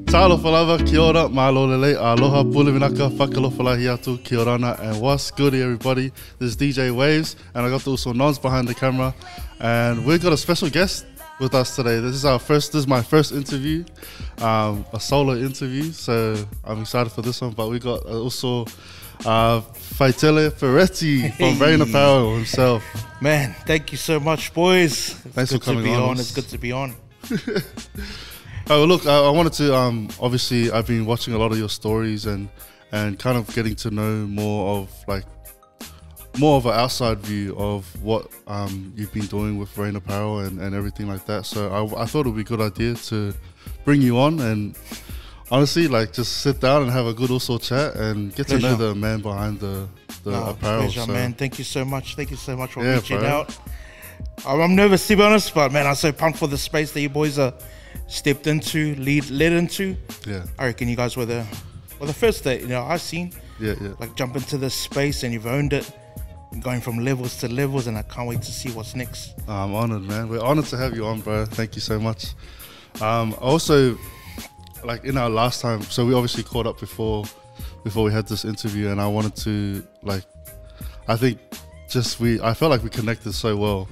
Talo falava, kia ora, mahalo lele, aloha pule vinaka, whakalofalahi atu, kia orana, and what's good everybody? This is DJ Wavez, and I got the Uso Nons behind the camera, and we've got a special guest with us today. This is my first interview, a solo interview, so I'm excited for this one, but we got also Faitele Fereti from Raina Powell himself. Man, thank you so much, boys. Thanks for coming on. It's good to be on. Oh, look, I wanted to, obviously, I've been watching a lot of your stories and kind of getting to know more of an outside view of what you've been doing with Raina Apparel and everything like that. So I thought it would be a good idea to bring you on and honestly, like, just sit down and have a good also chat and get to know the man behind the apparel. Pleasure, man. Thank you so much. Thank you so much for reaching out. I'm nervous, to be honest, but man, I'm so pumped for the space that you boys are stepped into, led into. Yeah, I reckon you guys were the first that I've seen. Yeah. Like jump into this space and you've owned it, going from levels to levels, and I can't wait to see what's next. I'm honored, man. We're honored to have you on, bro. Thank you so much. Also, like in our last time, so we obviously caught up before we had this interview, and I wanted to I felt like we connected so well,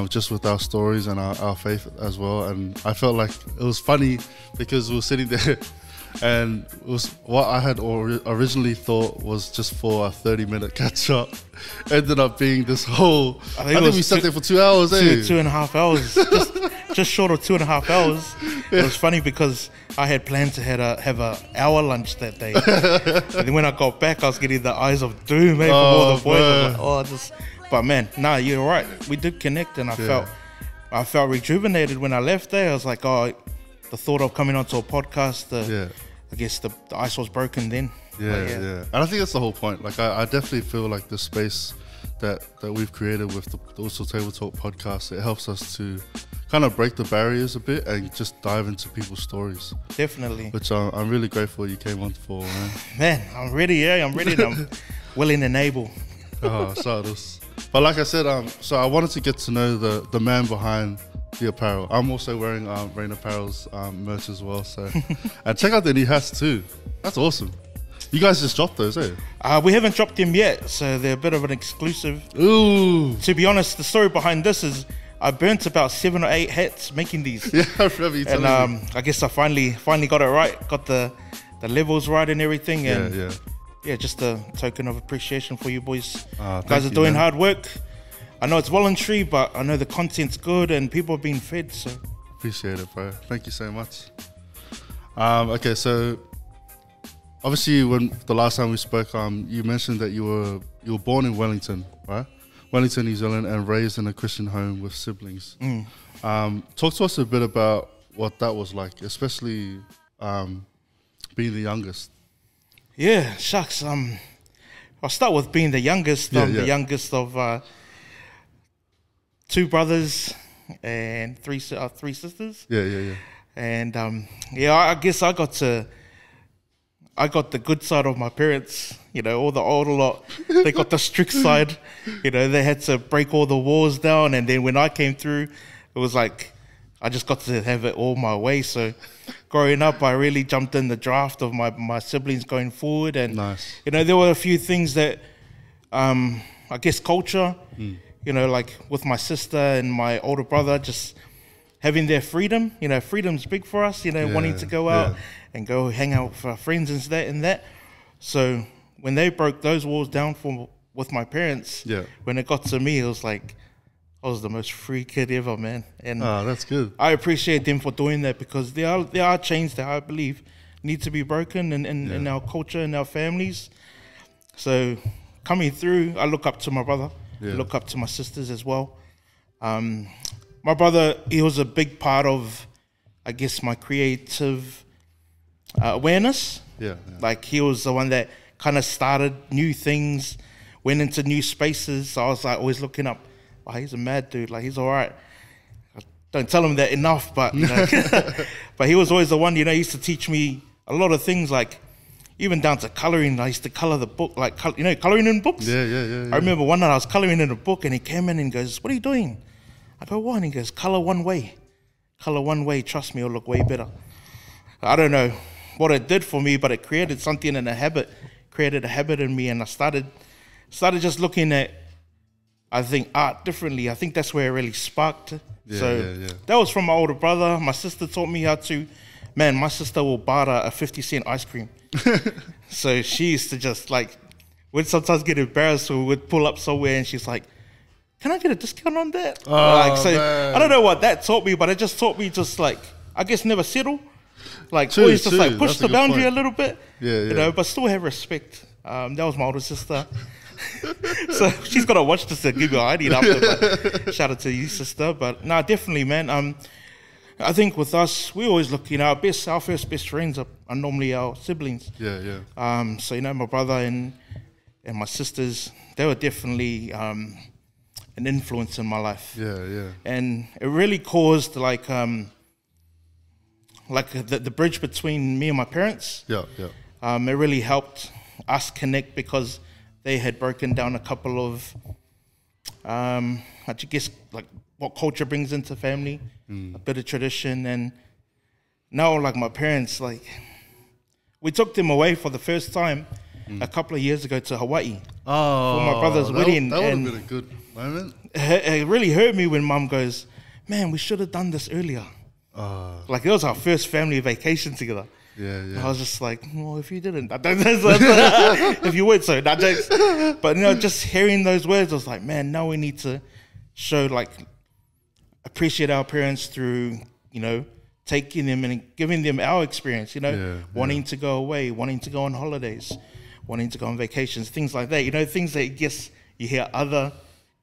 just with our stories and our faith as well. And I felt like it was funny because we were sitting there and it was what I had originally thought was just for a 30-minute catch up ended up being this whole, I think we sat there for 2 hours, 2.5 hours, just short of 2.5 hours. It was funny because I had planned to have an hour lunch that day. And then when I got back, I was getting the eyes of doom from all the boys. I was like, but man, nah, you're right. We did connect, and I felt rejuvenated when I left there. I was like, the thought of coming onto a podcast, I guess the ice was broken then. Yeah. And I think that's the whole point. Like, I definitely feel like the space that we've created with the Also Table Talk podcast, it helps us to kind of break the barriers a bit and just dive into people's stories. Definitely. Which I'm really grateful you came on for, man. Man, I'm ready. I'm ready. I'm willing and able. But like I said, so I wanted to get to know the man behind the apparel. I'm also wearing Raina Apparel's merch as well. So, and check out the new hats too. That's awesome. You guys just dropped those, eh? We haven't dropped them yet, so they're a bit of an exclusive. Ooh. To be honest, the story behind this is I burnt about 7 or 8 hats making these. Yeah, I remember you telling me. I guess I finally got it right, got the levels right and everything. And yeah, just a token of appreciation for you boys. You guys are doing hard work. I know it's voluntary, but I know the content's good and people are being fed. So appreciate it, bro. Thank you so much. Okay, so obviously, when the last time we spoke, you mentioned that you were born in Wellington, right? Wellington, New Zealand, and raised in a Christian home with siblings. Talk to us a bit about what that was like, especially being the youngest. Yeah, shucks. I'll start with being the youngest. I'm the youngest of 2 brothers and 3 sisters. Yeah. And I guess I got the good side of my parents, all the older lot. They got the strict side, they had to break all the walls down. And then when I came through, it was like, I just got to have it all my way. So growing up, I really jumped in the draft of my siblings going forward. And, nice. There were a few things that, I guess culture, like with my sister and my older brother, just having their freedom, freedom's big for us, wanting to go out and go hang out with our friends and that. So when they broke those walls down with my parents, when it got to me, it was like, I was the most free kid ever, man. And that's good. I appreciate them for doing that, because there are chains that I believe need to be broken in our culture and our families. So coming through, I look up to my brother, I look up to my sisters as well. My brother, he was a big part of, I guess, my creative awareness. Like, he was the one that kind of started new things, went into new spaces. So I was like always looking up, oh, he's a mad dude, like, he's all right. I don't tell him that enough, but but he was always the one, he used to teach me a lot of things, like even down to coloring. I used to color the book, like, coloring in books. Yeah. I remember one night I was coloring in a book, and he came in and goes, "What are you doing?" I go, "What?" And he goes, "Color one way. Color one way. Trust me, it'll look way better." I don't know. what it did for me, but it created something in created a habit in me, and I started just looking at, I think, art differently. I think that's where it really sparked. That was from my older brother. My sister taught me how to, man, my sister will barter a 50-cent ice cream. So she used to just like, would sometimes get embarrassed, so we would pull up somewhere and she's like, can I get a discount on that? Man. I don't know what that taught me, but it just taught me just like, I guess never settle. Like always just like push the boundary a little bit. You know, but still have respect. That was my older sister. So she's got to watch this to give you an idea after, but shout out to you, sister. But no, definitely, man. I think with us, we always look, you know, our first best friends are normally our siblings. So, you know, my brother and my sisters, they were definitely an influence in my life. And it really caused like the bridge between me and my parents. It really helped us connect because they had broken down a couple of, I guess, like what culture brings into family, a bit of tradition. And now, like my parents, like we took them away for the first time a couple of years ago to Hawaii for my brother's wedding. That would have been a good moment. It really hurt me when Mum goes, man, we should have done this earlier. Like it was our first family vacation together. I was just like, well, if you didn't, if you would, so that jokes. But you know, just hearing those words, I was like, man, now we need to show, like, appreciate our parents through, you know, taking them and giving them our experience. You know, wanting to go away, wanting to go on holidays, wanting to go on vacations, things like that. You know, things that I guess you hear other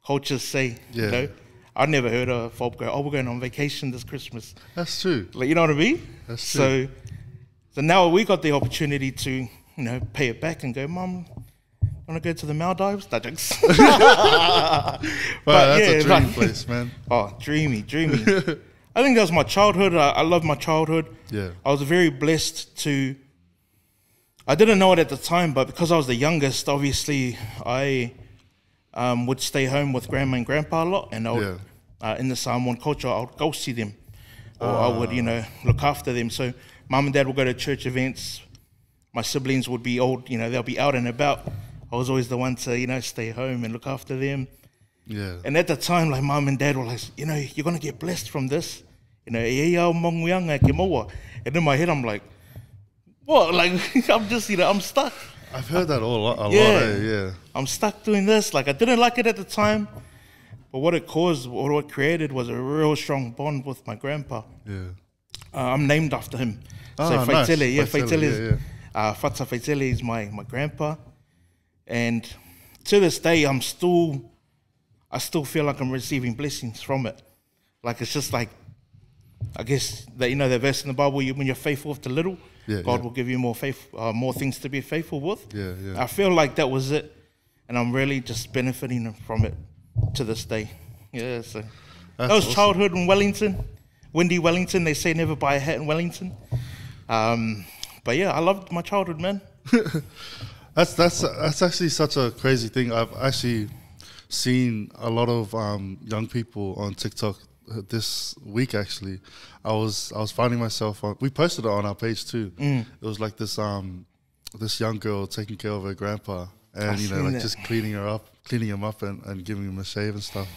cultures say. You know, I've never heard of folk go, oh, we're going on vacation this Christmas. That's true. Like, you know what I mean? That's true. So now we got the opportunity to, you know, pay it back and go, Mum, want to go to the Maldives? That jokes. Wow, that's a dream place, man. Oh, dreamy. I think that was my childhood. I love my childhood. I was very blessed to, I didn't know it at the time, but because I was the youngest, obviously I would stay home with grandma and grandpa a lot, and I would, in the Samoan culture, I would go see them, or I would, you know, look after them. So Mum and Dad would go to church events. My siblings would be old, you know, they'll be out and about. I was always the one to, you know, stay home and look after them. And at the time, like, Mum and Dad were like, you know, you're going to get blessed from this. You know, and in my head, I'm like, what? Like, I'm just, you know, I'm stuck. I've heard that a lot. I'm stuck doing this. Like, I didn't like it at the time. But what it caused, or what it created, was a real strong bond with my grandpa. I'm named after him. So Faitele, nice. Faitele is, Fata Faitele is my grandpa. And to this day, I still feel like I'm receiving blessings from it. Like, it's just like, I guess that, you know, the verse in the Bible, when you're faithful with the little, God will give you more things to be faithful with. I feel like that was it, and I'm really just benefiting from it to this day. So that was awesome. Childhood in Wellington, windy Wellington. They say never buy a hat in Wellington. But yeah, I loved my childhood, man. That's actually such a crazy thing. I've actually seen a lot of young people on TikTok this week. Actually, I was finding myself on, we posted it on our page too. It was like this young girl taking care of her grandpa, and you know, like just cleaning him up and giving him a shave and stuff.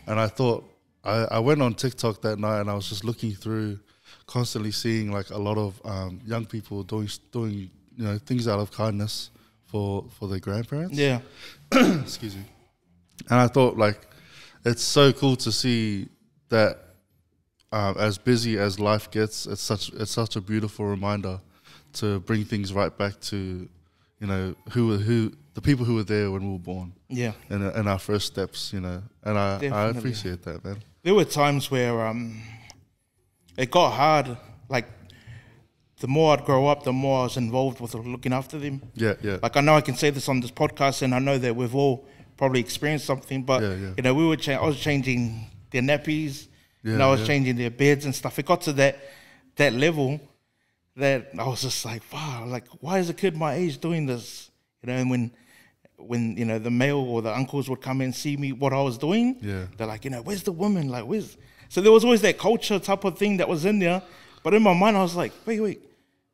And I thought, I went on TikTok that night and I was just looking through, constantly seeing like a lot of young people doing you know, things out of kindness for their grandparents. Excuse me. And I thought, like, it's so cool to see that as busy as life gets, it's such a beautiful reminder to bring things right back to, you know, who the people who were there when we were born. And our first steps, you know. And I appreciate that, man. There were times where it got hard. Like, the more I'd grow up, the more I was involved with looking after them. Like, I know I can say this on this podcast, and I know that we've all probably experienced something, but you know, I was changing their nappies, and I was changing their beds and stuff. It got to that level that I was just like, wow, like, why is a kid my age doing this? You know, and when you know, the male or the uncles would come and see me, what I was doing, they're like, you know, where's the woman? Like, where's... So there was always that culture type of thing that was in there, but in my mind I was like, wait,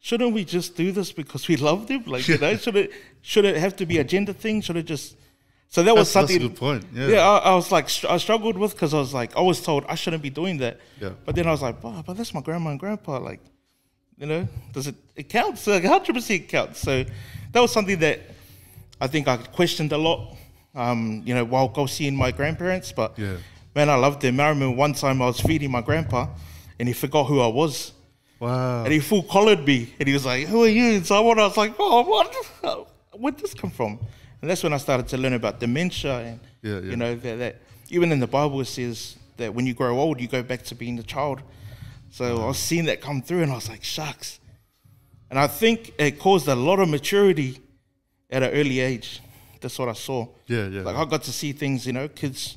shouldn't we just do this because we love them? Like, you know, should it have to be a gender thing? Should it just... So that was something... That's a good point, yeah. Yeah, I was like, I struggled with, because I was like, I was told I shouldn't be doing that. Yeah. But then I was like, oh, but that's my grandma and grandpa. Like, you know, it counts? Like, 100% counts. So that was something that I think I questioned a lot, you know, while go seeing my grandparents. But, man, I loved them. I remember one time I was feeding my grandpa, and he forgot who I was. Wow. And he full collared me, and he was like, who are you? And so I was like, oh, what? Where'd this come from? And that's when I started to learn about dementia, and you know, that even in the Bible it says that when you grow old, you go back to being a child. So I was seeing that come through, and I was like, shucks. And I think it caused a lot of maturity at an early age. That's what I saw. Like, I got to see things, you know, kids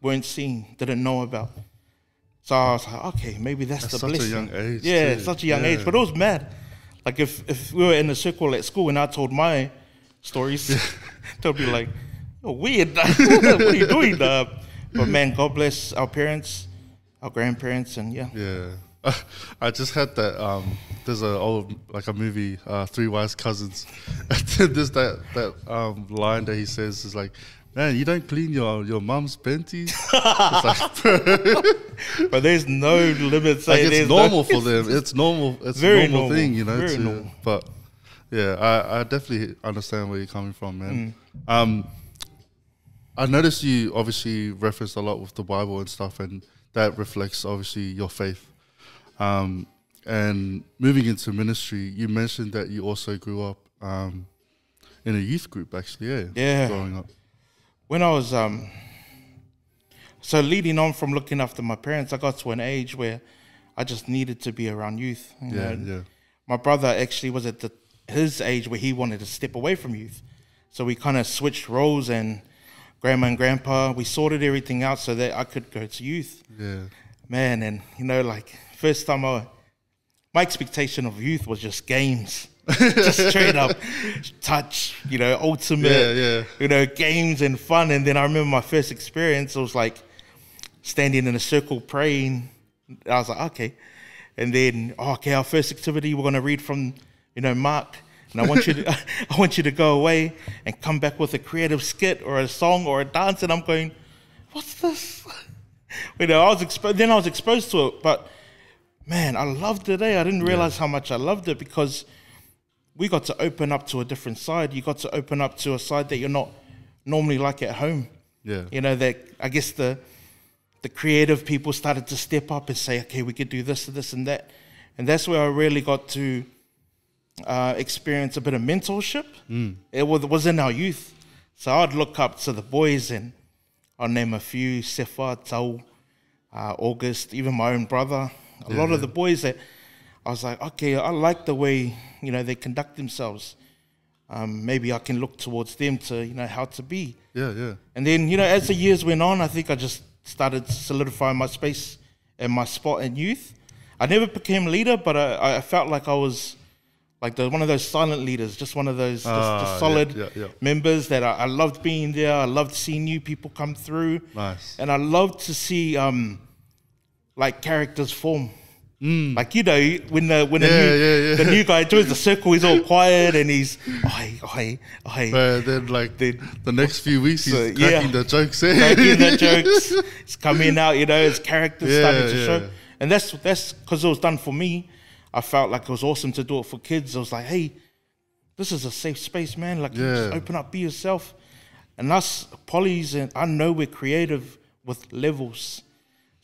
weren't seeing, didn't know about. So I was like, okay, maybe that's the blessing. Such a young age. Yeah, such a young age. But it was mad. Like, if we were in a circle at school and I told my stories, they'll be like, oh, weird. What are you doing? But man, God bless our parents, our grandparents, and I just had that. There's a movie, Three Wise Cousins. And then there's that line that he says is like, man, you don't clean your mum's panties. But there's no limit. Like, it's normal for them. It's normal. It's a normal thing, you know. Very normal. But yeah, I definitely understand where you're coming from, man. I noticed you obviously referenced a lot with the Bible and stuff, and that reflects obviously your faith. And moving into ministry, you mentioned that you also grew up in a youth group, actually. Yeah. Growing up. When I was so leading on from looking after my parents, I got to an age where I just needed to be around youth. You know? My brother actually was at his age where he wanted to step away from youth. So we kind of switched roles, and grandma and grandpa, we sorted everything out so that I could go to youth. Yeah. Man, and you know, like, first time my expectation of youth was just games. Just straight up touch, you know, ultimate, you know, games and fun. And then I remember my first experience, it was like standing in a circle praying. I was like, okay. And then, okay, our first activity, we're going to read from, you know, Mark. And I want you to go away and come back with a creative skit or a song or a dance. And I'm going, what's this? You know, I was exposed to it. But man, I loved it. I didn't realize how much I loved it, because we got to open up to a different side. You got to open up to a side that you're not normally like at home. Yeah. You know, that I guess the creative people started to step up and say, okay, we could do this, and that. And that's where I really got to experience a bit of mentorship. It was in our youth. So I'd look up to the boys, and I'll name a few: Sefa, Tau, August, even my own brother. A lot of the boys that I was like, okay, I like the way, you know, they conduct themselves. Maybe I can look towards them to, you know, how to be. And then, you know, as the years went on, I think I just started to solidify my space and my spot in youth. I never became leader, but I felt like I was like one of those silent leaders, just one of those just solid members that I loved being there. I loved seeing new people come through. Nice. And I loved to see like characters form. Like, you know, when the new guy joins the circle, he's all quiet and he's oi. But then, like, the next few weeks, he's cracking the jokes. Cracking the jokes. It's coming out, you know, his characters starting to show. And that's because it was done for me. I felt like it was awesome to do it for kids. I was like, hey, this is a safe space, man. Like, you just open up, be yourself. And us polys, and I know we're creative with levels.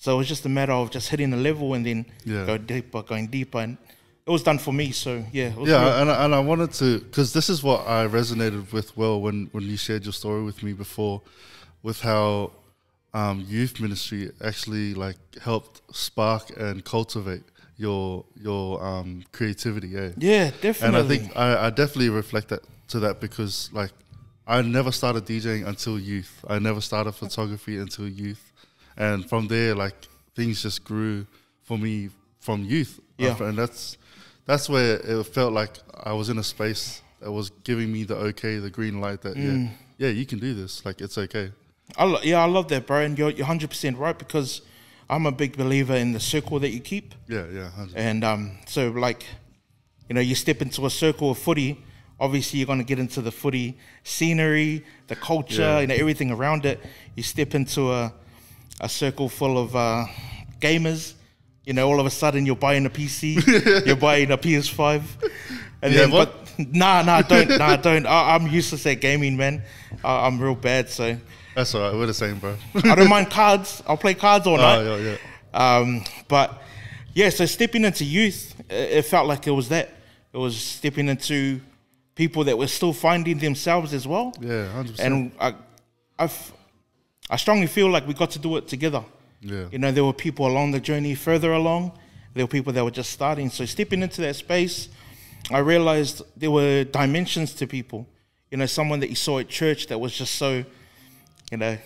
So it was just a matter of just hitting a level and then going deeper. And it was done for me, so yeah. And I wanted to, because this is what I resonated with when you shared your story with me before, with how youth ministry actually like helped spark and cultivate your creativity. Yeah, definitely. And I think I definitely reflect to that because like I never started DJing until youth. I never started photography until youth. And from there, like, things just grew for me from youth. And that's where it felt like I was in a space that was giving me the green light that, you can do this. Like, it's okay. I love that, bro. And you're 100% right, because I'm a big believer in the circle that you keep. Yeah, 100%. And so, like, You know, you step into a circle of footy, obviously you're going to get into the footy scenery, the culture, you know, everything around it. You step into a circle full of gamers, you know, all of a sudden you're buying a PC, you're buying a PS5. And then, what? But I don't. I'm useless at gaming, man. I'm real bad, so. That's all right, we're the same, bro. I don't mind cards. I'll play cards all night. Oh, yeah. But yeah, so stepping into youth, it felt like it was that. It was stepping into people that were still finding themselves as well. Yeah, 100%. And I strongly feel like we got to do it together. Yeah. You know, there were people along the journey further along. There were people that were just starting. So stepping into that space, I realized there were dimensions to people. You know, someone that you saw at church that was just so, you know,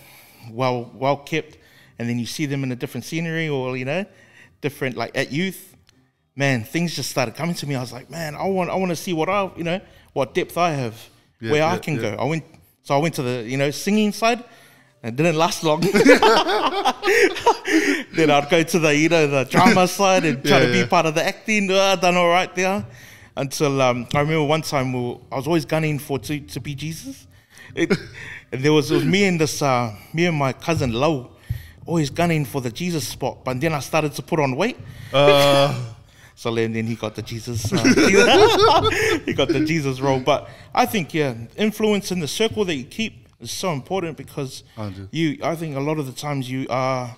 well kept, and then you see them in a different scenery or, you know, different, like at youth. Man, things just started coming to me. I was like, man, I want to see what depth I have, where I can go. I went to the, you know, singing side. It didn't last long. Then I'd go to the, you know, the drama side and try to be part of the acting. I done all right there. Until I remember one time I was always gunning to be Jesus. And it was me and my cousin Lo, always gunning for the Jesus spot. But then I started to put on weight. So then he got the Jesus. He got the Jesus role. But I think influence in the circle that you keep is so important because I think a lot of the times you are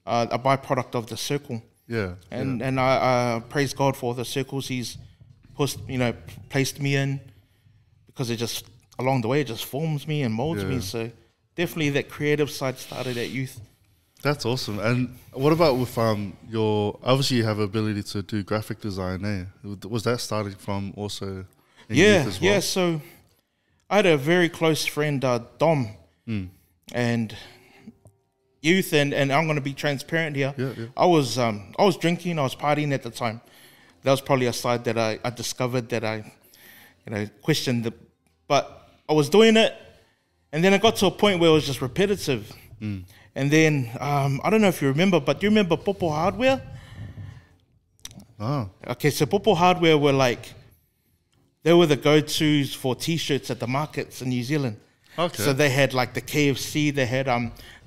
a byproduct of the circle. Yeah. And I praise God for the circles He's placed me in, because it just along the way it just forms me and molds me. So definitely that creative side started at youth. That's awesome. And what about with obviously you have ability to do graphic design, eh? Was that starting from also in youth as well? Yeah, so I had a very close friend, Dom, and youth, and I'm going to be transparent here. I was drinking, I was partying at the time. That was probably a side that I discovered that I questioned, but I was doing it, and then I got to a point where it was just repetitive. And then, I don't know if you remember, but do you remember Popo Hardware? Oh. Okay, so Popo Hardware they were the go-tos for T-shirts at the markets in New Zealand. Okay. So they had like the KFC, they had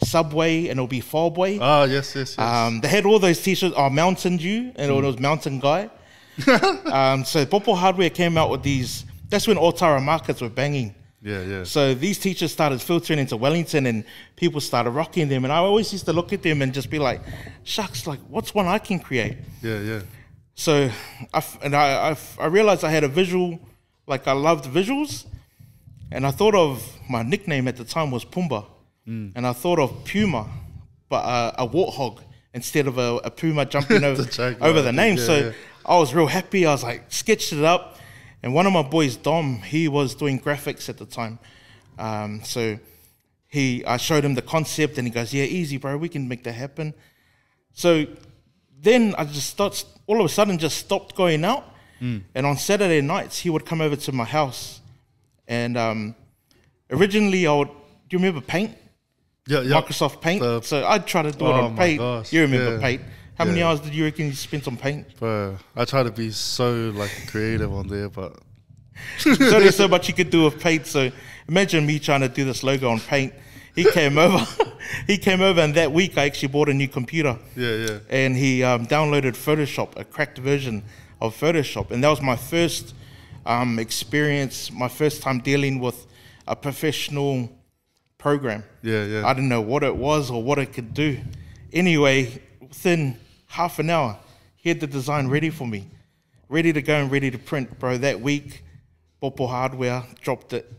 Subway, and it'll be Fallboy. Oh, yes. They had all those T-shirts, Mountain Dew, and it was Mountain Guy. So Popo Hardware came out with these. That's when Otara markets were banging. Yeah. So these T-shirts started filtering into Wellington, and people started rocking them. And I always used to look at them and just be like, shucks, like what's one I can create? Yeah. So I realized I had a visual, like I loved visuals, and I thought of my nickname at the time was Pumbaa, and I thought of Puma, but a warthog instead of a puma jumping over the name. I was real happy. I was like, sketched it up. And one of my boys, Dom, he was doing graphics at the time. So I showed him the concept, and he goes, yeah, easy, bro, we can make that happen. So then I just all of a sudden stopped going out. And on Saturday nights, he would come over to my house. And originally do you remember Paint? Yeah. Microsoft Paint. So I'd try to do it on Paint. Gosh. You remember Paint. How many hours did you reckon you spent on Paint? Bro, I try to be so creative on there, but there's so much you could do with Paint. So imagine me trying to do this logo on Paint. He came over. And that week I actually bought a new computer. Yeah. And he downloaded Photoshop, a cracked version of Photoshop, and that was my first experience, my first time dealing with a professional program. Yeah. I didn't know what it was or what it could do. Anyway, within half an hour, he had the design ready for me, ready to go and ready to print, bro. That week, Popo Hardware dropped it,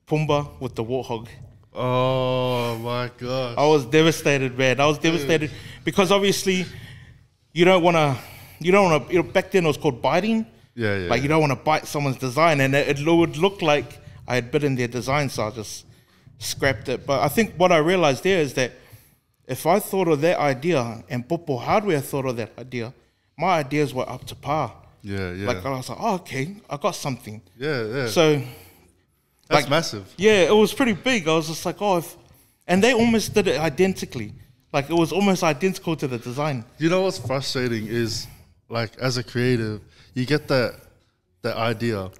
Pumbaa with the warthog. Oh my gosh! I was devastated, man. I was devastated because obviously you don't want to. Back then it was called biting. Yeah. Like you don't want to bite someone's design, and it would look like I had bitten their design, so I just scrapped it. But I think what I realized there is that if I thought of that idea and Popo Hardware thought of that idea, my ideas were up to par. Yeah. Like I was like, oh, okay, I got something. Yeah. So that's massive. Yeah, it was pretty big. I was just like, and they almost did it identically. Like it was almost identical to the design. You know what's frustrating is, like, as a creative, you get that that idea,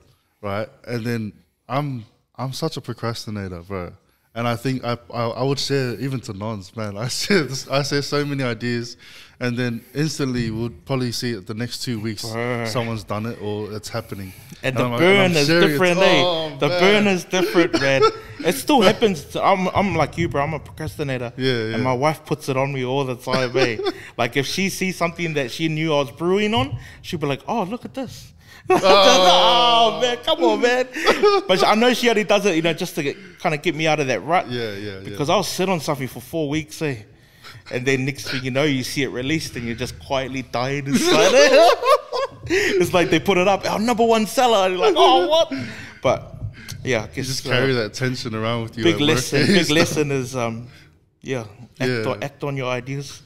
right? And then I'm such a procrastinator, bro. And I think I would share even to nons, man. I share so many ideas, and then instantly we'll probably see it the next 2 weeks. Someone's done it or it's happening. And the burn is different, the burn is different, man. It still happens. I'm like you, bro. I'm a procrastinator. Yeah. And my wife puts it on me all the time, eh? Like if she sees something that she knew I was brewing on, she'll be like, "Oh, look at this." Oh man, come on, man. But I know she only does it, just to kind of get me out of that rut. Yeah. Because I'll sit on something for 4 weeks, eh? And then next thing you know, you see it released and you're just quietly dying inside it. It's like they put it up, our #1 seller. And you're like, oh, what? But yeah, I guess you just carry that tension around with you. Big lesson is, act on your ideas.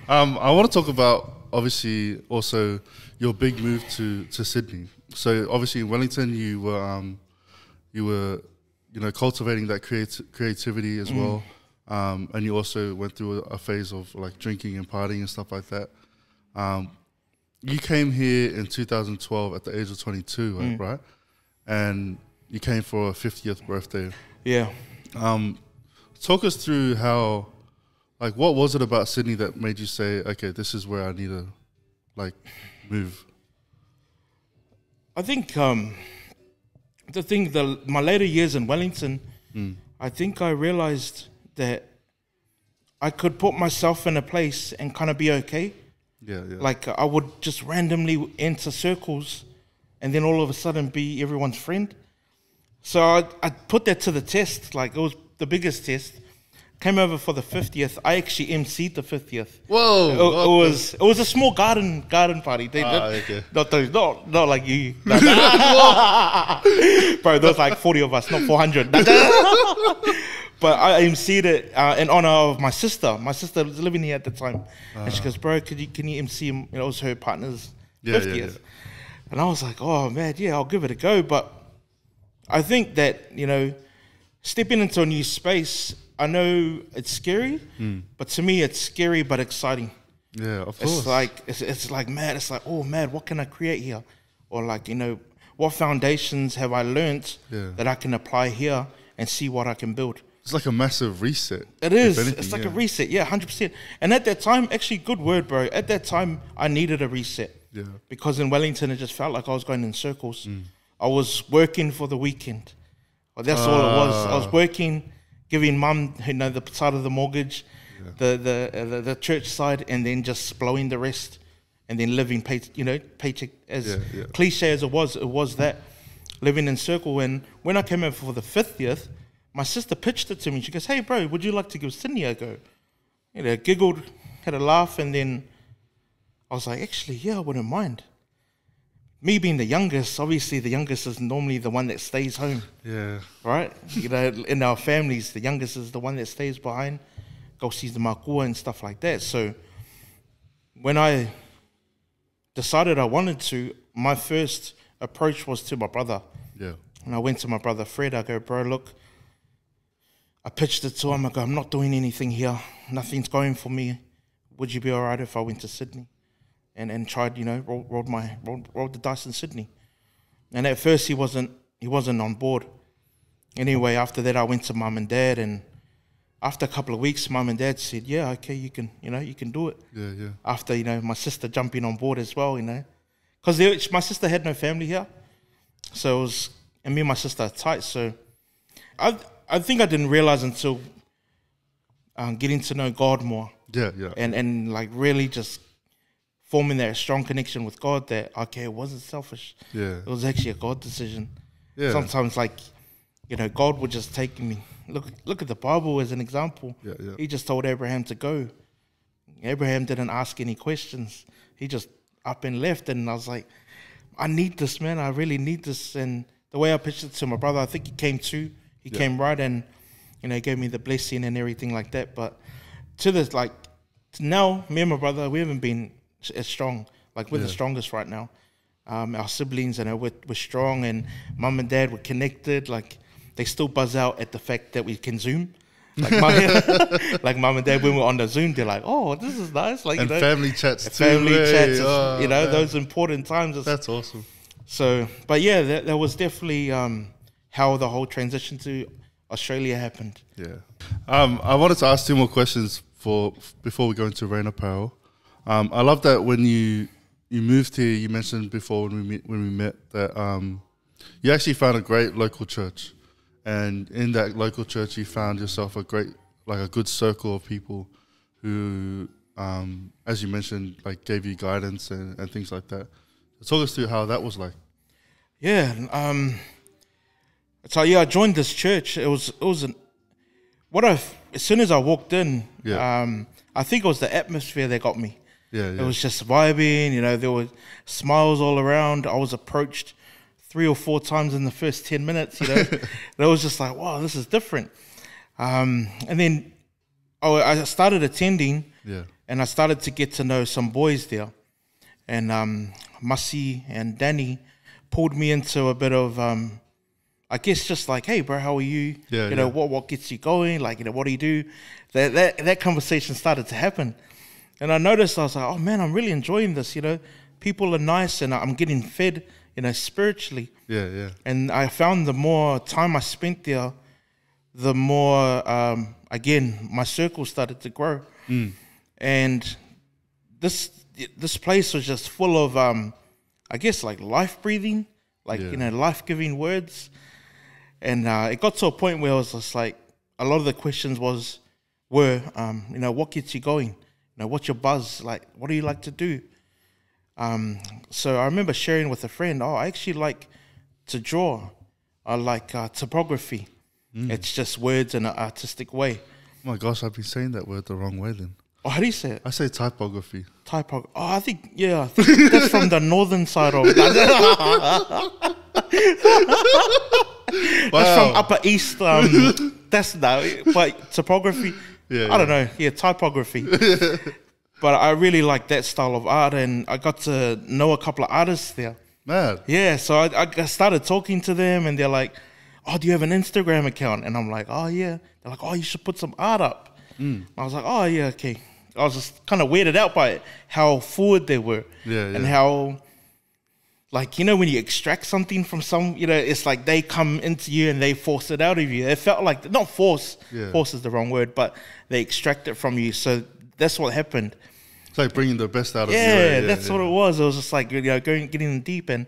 I want to talk about, obviously, also your big move to Sydney. So obviously in Wellington, you were cultivating that creativity as well, and you also went through a phase of like drinking and partying and stuff like that. You came here in 2012 at the age of 22, right? And you came for a 50th birthday. Yeah. Talk us through how, like, what was it about Sydney that made you say, okay, this is where I need to, like, move? I think my later years in Wellington, I think I realized that I could put myself in a place and kind of be okay. Yeah. Like I would just randomly enter circles and then all of a sudden be everyone's friend. So I put that to the test. Like it was the biggest test. Came over for the 50th. I actually emceed the 50th. Whoa! It was a small garden party. They okay. Not like you, bro. There was like 40 of us, not 400. But I emceed it in honor of my sister. My sister was living here at the time, and she goes, "Bro, can you MC him?" It was her partner's 50th, yeah. And I was like, "Oh man, yeah, I'll give it a go." But I think that stepping into a new space. I know it's scary, but to me it's scary but exciting. Yeah, of course. It's like mad. It's like, oh man, what can I create here? Or like, what foundations have I learnt that I can apply here and see what I can build? It's like a massive reset. It is. It's like a reset. Yeah, 100%. And at that time, actually, good word, bro. At that time, I needed a reset. Yeah. Because in Wellington, it just felt like I was going in circles. I was working for the weekend. Well, that's all it was. I was working, giving mum, the side of the mortgage, the church side, and then just blowing the rest, and then living paycheck. As cliche as it was that living in circle. And when I came over for the 50th, my sister pitched it to me. She goes, "Hey, bro, would you like to give Sydney a go?" Giggled, had a laugh, and then I was like, "Actually, yeah, I wouldn't mind." Me being the youngest, obviously the youngest is normally the one that stays home. Yeah. Right? In our families, the youngest is the one that stays behind, go see the makua and stuff like that. So when I decided I wanted to, my first approach was to my brother. Yeah. And I went to my brother Fred. I go, "Bro, look," I pitched it to him. I go, "I'm not doing anything here. Nothing's going for me. Would you be all right if I went to Sydney?" And tried, rolled the dice in Sydney. And at first he wasn't on board. Anyway, after that I went to mum and dad, and after a couple of weeks, mum and dad said, "Yeah, okay, you can do it." Yeah. After my sister jumping on board as well, because my sister had no family here, so it was, and me and my sister are tight. So I think I didn't realize until getting to know God more. Yeah. And like really just forming that strong connection with God that, okay, it wasn't selfish. Yeah. It was actually a God decision. Yeah. Sometimes God would just take me. Look at the Bible as an example. Yeah. He just told Abraham to go. Abraham didn't ask any questions. He just up and left. And I was like, I need this, man. I really need this. And the way I pitched it to my brother, I think he came too. He came right and, he gave me the blessing and everything like that. But to this, now, me and my brother, we haven't been as strong. We're the strongest right now. Our siblings, we're strong, and mum and dad were connected. They still buzz out at the fact that we can Zoom. Mum and dad, when we're on the Zoom, they're like, "Oh, this is nice." Family chats too. Family chats, those important times. That's awesome. So, but yeah, that was definitely how the whole transition to Australia happened. Yeah. I wanted to ask 2 more questions before we go into Rayna Powell. I love that when you moved here, you mentioned before when we met that you actually found a great local church, and in that local church you found yourself a good circle of people who, as you mentioned, like gave you guidance and things like that. So talk us through how that was like. Yeah. So yeah, I joined this church. As soon as I walked in, I think it was the atmosphere that got me. Yeah. It was just vibing, you know, there were smiles all around. I was approached 3 or 4 times in the first 10 minutes, you know. And it was just like, wow, this is different. And then I started attending, and I started to get to know some boys there. And Masi and Danny pulled me into a bit of, I guess, just like, hey, bro, how are you? You know, what gets you going? Like, you know, what do you do? That conversation started to happen. And I noticed, I was like, oh, man, I'm really enjoying this, you know. People are nice, and I'm getting fed, you know, spiritually. Yeah. And I found the more time I spent there, the more, again, my circle started to grow. And this place was just full of, I guess, like life-breathing, like, you know, life-giving words. And it got to a point where I was just like, a lot of the questions were, you know, what gets you going? You know, what's your buzz? Like, what do you like to do? So I remember sharing with a friend, I actually like to draw. I like typography. It's just words in an artistic way. Oh my gosh, I've been saying that word the wrong way then. Oh, how do you say it? I say typography. Typography. Oh, I think that's from the northern side of That's from Upper East. That's but typography. I don't know. Yeah, typography. But I really like that style of art, and I got to know a couple of artists there. Man. Yeah, so I started talking to them, and they're like, oh, do you have an Instagram account? And I'm like, oh, yeah. They're like, oh, you should put some art up. I was like, oh, yeah, okay. I was just kind of weirded out by it, how forward they were. And how, like, you know, when you extract something from some, you know, it's like they come into you and they force it out of you. It felt like, not force, force is the wrong word, but they extract it from you. So that's what happened. It's like bringing the best out of you. Yeah, that's what it was. It was just like, you know, getting deep. And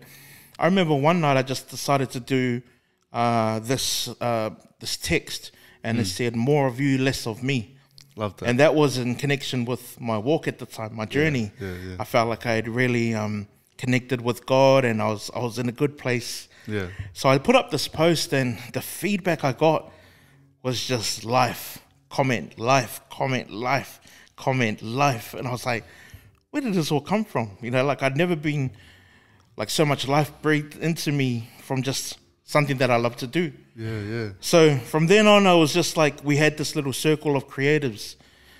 I remember one night I just decided to do this text, and it said, more of you, less of me. Love that. And that was in connection with my walk at the time, my journey. I felt like I had really connected with God, and I was in a good place. So I put up this post, and the feedback I got was just life, comment, life, comment, life, comment, life. And I was like, where did this all come from? You know, like I'd never been like so much life breathed into me from just something that I love to do. So from then on, I was just like, we had this little circle of creatives.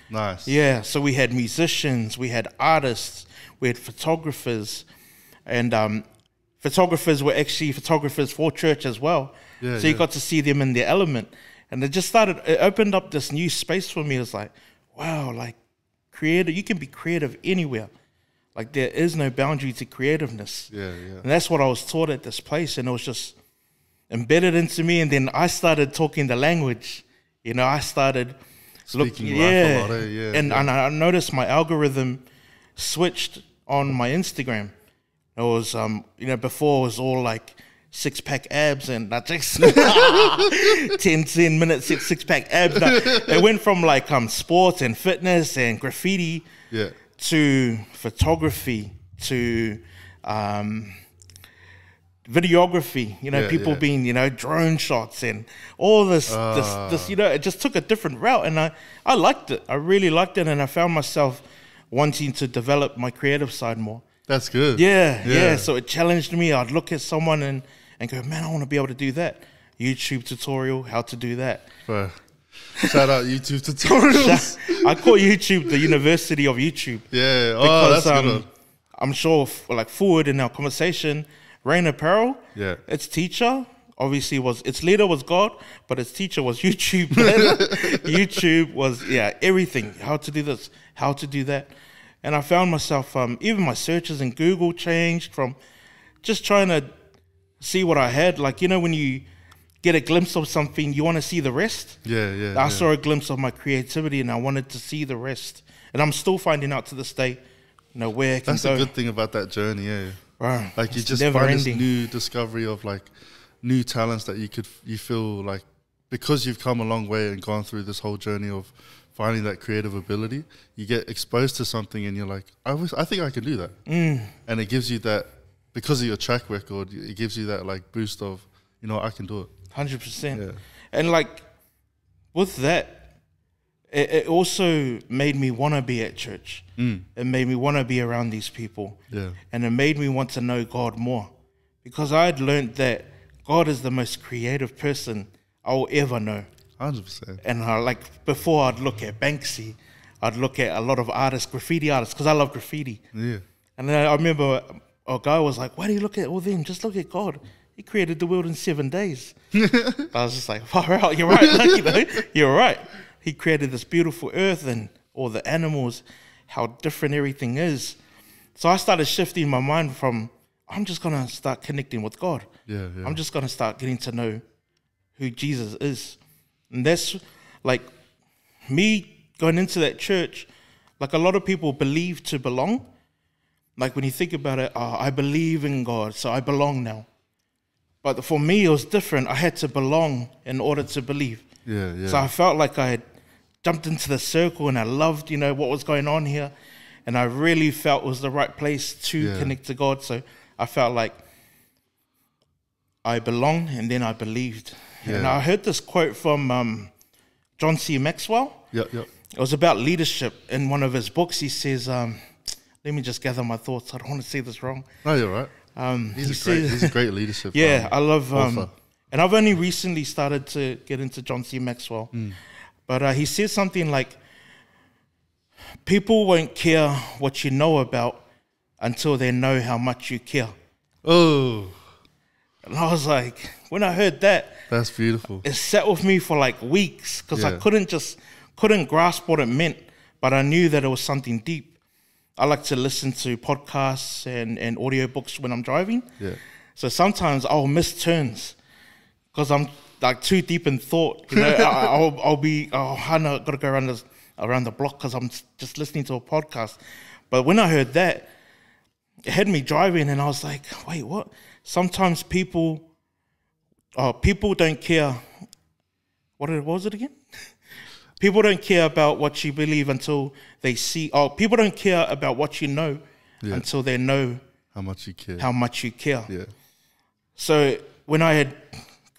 Nice. Yeah, so we had musicians, we had artists, we had photographers, and photographers were actually photographers for church as well. So you got to see them in their element. And it opened up this new space for me. It was like, wow, like creative, you can be creative anywhere. Like there is no boundary to creativeness. And that's what I was taught at this place, and it was just embedded into me. And then I started talking the language. You know, I started speaking life a lot. And I noticed my algorithm switched on my Instagram. It was, you know, before it was all like 6-pack abs, and I just 10 minutes, 6-pack abs. Now, it went from like sports and fitness and graffiti to photography to videography. You know, people being, you know, drone shots and all this, you know, it just took a different route, and I liked it. I really liked it, and I found myself wanting to develop my creative side more. That's good. Yeah. So it challenged me. I'd look at someone and go, man, I want to be able to do that. YouTube tutorial, how to do that. Bro. Shout out YouTube tutorials. I call YouTube the University of YouTube. Because, that's good. I'm sure, like forward in our conversation, Raina APPAREL, its teacher, obviously its leader was God, but its teacher was YouTube. YouTube was, everything. How to do this, how to do that. And I found myself, even my searches in Google changed from just trying to see what I had. Like, you know, when you get a glimpse of something, you want to see the rest. I saw a glimpse of my creativity, and I wanted to see the rest. And I'm still finding out to this day, you know, where I can That's go. a good thing about that journey, yeah. Right. Like, you just find this new discovery of, like, new talents that you feel like, because you've come a long way and gone through this whole journey of finding that creative ability, you get exposed to something and you're like, I think I can do that. And it gives you that, because of your track record, it gives you that, like, boost of, you know, I can do it. 100%. Yeah. And, like, with that, it also made me want to be at church. It made me want to be around these people. Yeah. And it made me want to know God more, because I had learned that God is the most creative person I'll ever know. 100%. And like, before, I'd look at Banksy, I'd look at a lot of artists, graffiti artists, because I love graffiti. Yeah. And then I remember a guy was like, why do you look at all them? Just look at God. He created the world in 7 days. I was just like, far out, you're right. Like, you know, you're right. He created this beautiful earth and all the animals, how different everything is. So I started shifting my mind from, I'm just going to start connecting with God. Yeah. I'm just going to start getting to know who Jesus is. And that's, like, me going into that church, like, a lot of people believe to belong. Like, when you think about it, I believe in God, so I belong now. But for me, it was different. I had to belong in order to believe. Yeah. So I felt like I had jumped into the circle, and I loved, you know, what was going on here. And I really felt it was the right place to connect to God. So I felt like I belonged, and then I believed. Yeah. And I heard this quote from John C. Maxwell. Yep. It was about leadership. In one of his books, he says, let me just gather my thoughts. I don't want to say this wrong. No, you're right. He's a great leadership. Yeah, I love, and I've only recently started to get into John C. Maxwell. But he says something like, people won't care what you know about until they know how much you care. Oh. And I was like, when I heard that, that's beautiful. It sat with me for like weeks, because I couldn't grasp what it meant, but I knew that it was something deep. I like to listen to podcasts and audiobooks when I'm driving. Yeah. So sometimes I'll miss turns because I'm like too deep in thought. You know, I'll be, I know I've got to go around the block because I'm just listening to a podcast. But when I heard that, it had me driving, and I was like, wait, what? Sometimes people don't care. What was it again? People don't care about what you believe until they see. People don't care about what you know until they know how much you care. Yeah. So when I had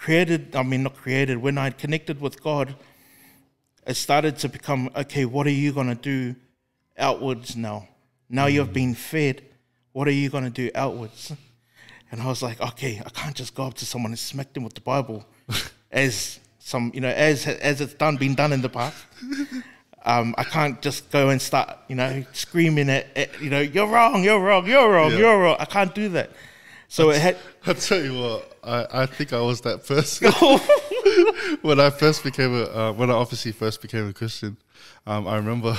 when I had connected with God, it started to become, okay, what are you going to do outwards now? Now you've been fed. What are you going to do outwards? And I was like, okay, I can't just go up to someone and smack them with the Bible as it's been done in the past. I can't just go and start, screaming at you're wrong. I can't do that. So I'll tell you what, I think I was that person. When I obviously first became a Christian, I remember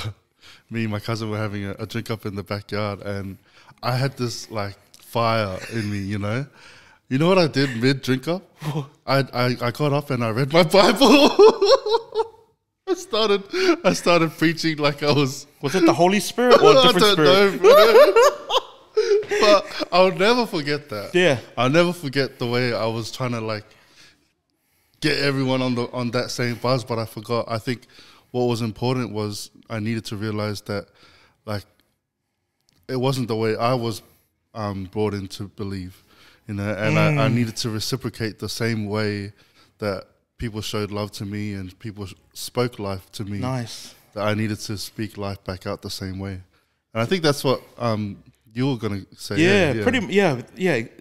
me and my cousin were having a drink up in the backyard, and I had this like fire in me, You know what I did mid drink up? I got up and I read my Bible. I started preaching like I was. Was it the Holy Spirit or a different spirit? I don't know, bro. But I'll never forget that. Yeah, I'll never forget the way I was trying to like get everyone on that same buzz, but I forgot. I think what was important was I needed to realize that like it wasn't the way I was brought in to believe. And I needed to reciprocate the same way that people showed love to me and people spoke life to me. Nice. That I needed to speak life back out the same way. And I think that's what you were going to say.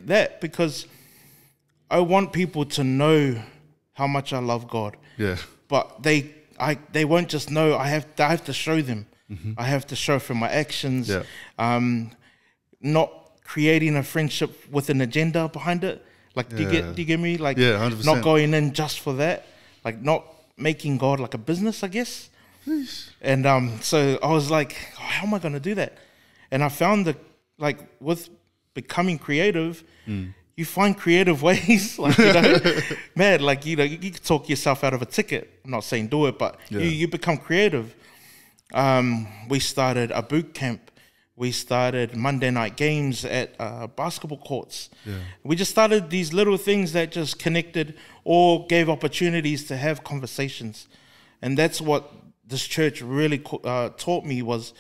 That, because I want people to know how much I love God. Yeah. But they won't just know. I have to show them. Mm-hmm. I have to show from my actions. Yeah. Not creating a friendship with an agenda behind it. Like, do you get me? Like, 100%. Not going in just for that. Like, not making God like a business, I guess. And so I was like, how am I going to do that? And I found that, like, with becoming creative, you find creative ways. Like, you know, man, like, you know, you can talk yourself out of a ticket. I'm not saying do it, but you become creative. We started a boot camp. We started Monday night games at basketball courts. Yeah. We just started these little things that just connected or gave opportunities to have conversations. And that's what this church really taught me, was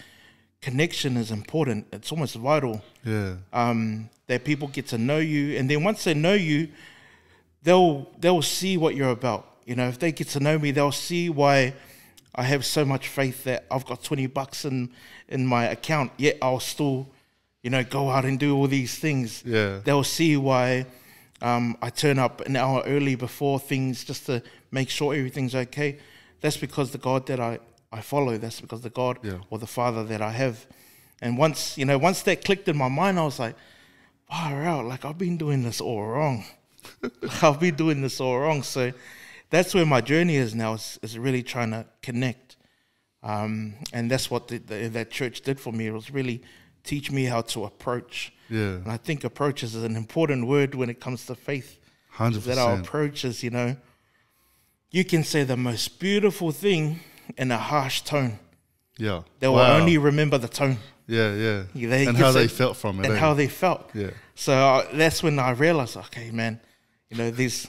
connection is important. It's almost vital. Yeah. That people get to know you, and then once they know you, they'll see what you're about. You know, if they get to know me, they'll see why I have so much faith that I've got $20 in my account, yet I'll still, you know, go out and do all these things. Yeah. They'll see why I turn up an hour early before things just to make sure everything's okay. That's because the God that I follow. That's because the God or the Father that I have. And once that clicked in my mind, I was like, far out, like I've been doing this all wrong. I've been doing this all wrong. So that's where my journey is now, is really trying to connect. And that's what that church did for me. It was really teach me how to approach. Yeah. And I think approach is an important word when it comes to faith. 100%. That our approach is, you know, you can say the most beautiful thing in a harsh tone. Yeah. They will only remember the tone. Yeah, yeah. And how they felt from it. And how they felt. Yeah. So that's when I realized, okay, man, you know, it's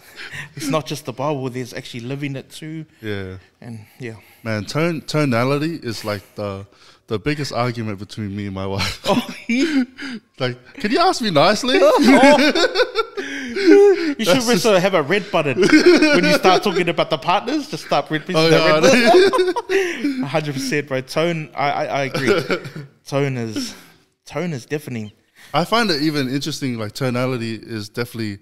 not just the Bible, there's actually living it too. Yeah. And yeah. Man, tonality is like the biggest argument between me and my wife. Oh, like, can you ask me nicely? You should also have a red button when you start talking about the partners. Just start red button. 100%, bro. Tone, I agree. Tone is deafening. I find it even interesting. Like, tonality is definitely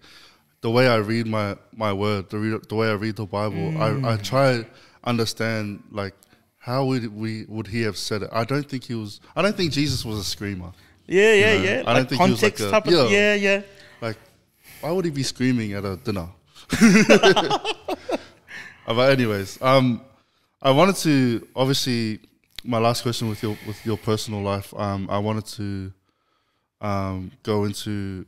the way I read my word, the way I read the Bible. I try to understand, like, how would he have said it? I don't think Jesus was a screamer. Yeah, you know? Yeah. I don't think context he was like type of, yeah. Like, why would he be screaming at a dinner? But anyways, I wanted to, obviously, my last question with your personal life. I wanted to go into,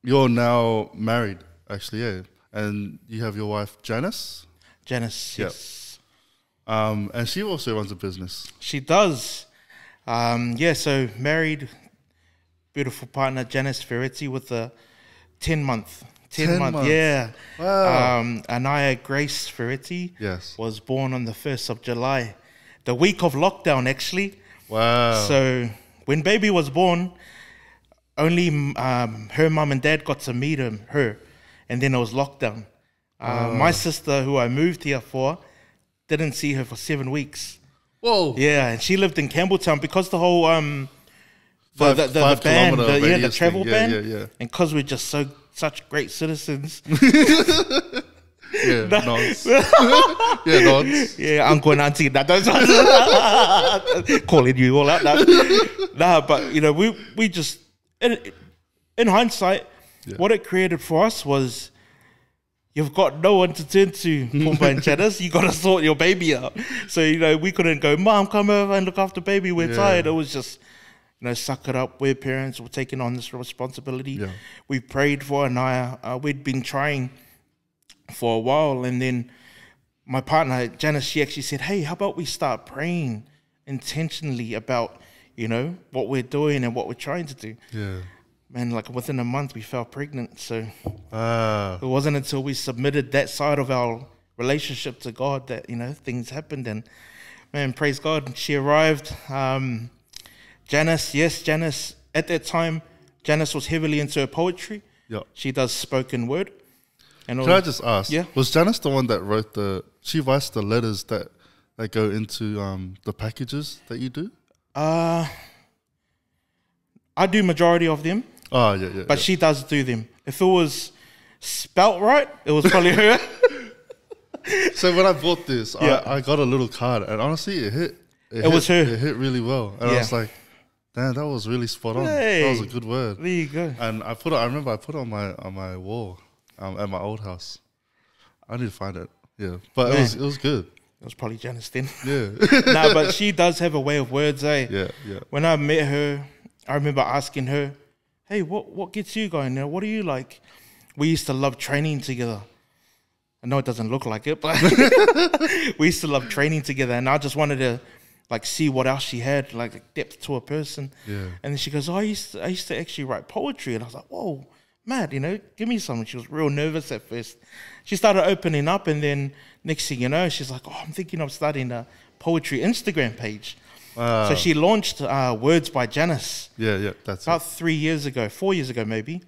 you're now married, actually, yeah, and you have your wife Janice. Janice, yes. And she also runs a business. She does. So married, beautiful partner Janice Fereti with a 10-month, yeah. Wow. Anaya Grace Fereti was born on the 1st of July, the week of lockdown, actually. Wow. So when baby was born, only her mum and dad got to meet her, and then it was lockdown. My sister, who I moved here for, didn't see her for 7 weeks. Whoa. Yeah, and she lived in Campbelltown because the whole the band, the travel ban. Yeah. And because we're just such great citizens. Yeah, nods. Yeah, nods. Yeah, uncle and auntie. Calling you all out now. Nah, but, you know, we just, in hindsight, what it created for us was, you've got no one to turn to, Pumba and Janice. You got to sort your baby out. So, you know, we couldn't go, Mom, come over and look after baby. We're tired. It was just, you know, suck it up. We're parents. We're taking on this responsibility. Yeah. We prayed for Anaya. We'd been trying for a while. And then my partner, Janice, she actually said, hey, how about we start praying intentionally about, you know, what we're doing and what we're trying to do. Yeah. Man, like within a month, we fell pregnant. So it wasn't until we submitted that side of our relationship to God that, you know, things happened. And, man, praise God, she arrived. Janice, at that time, Janice was heavily into her poetry. Yep. She does spoken word. And can I just ask, was Janice the one that wrote she writes the letters that go into the packages that you do? I do majority of them. Oh, yeah. But she does do them. If it was spelt right, it was probably her. So when I bought this, I got a little card, and honestly, it hit. It was her. It hit really well, and I was like, "Damn, that was really spot on. That was a good word." There you go. And I remember I put it on my wall at my old house. I need to find it. Yeah, but it was good. It was probably Janice then. Yeah. No, but she does have a way of words, eh? Yeah. When I met her, I remember asking her, hey, what gets you going? What do you like? We used to love training together. I know it doesn't look like it, but we used to love training together. And I just wanted to like see what else she had, like depth to a person. Yeah. And then she goes, I used to actually write poetry. And I was like, whoa, mad, give me some. She was real nervous at first. She started opening up, and then next thing you know, she's like, oh, I'm thinking of starting a poetry Instagram page. Wow. So she launched Words by Janice. Yeah, that's about 4 years ago maybe.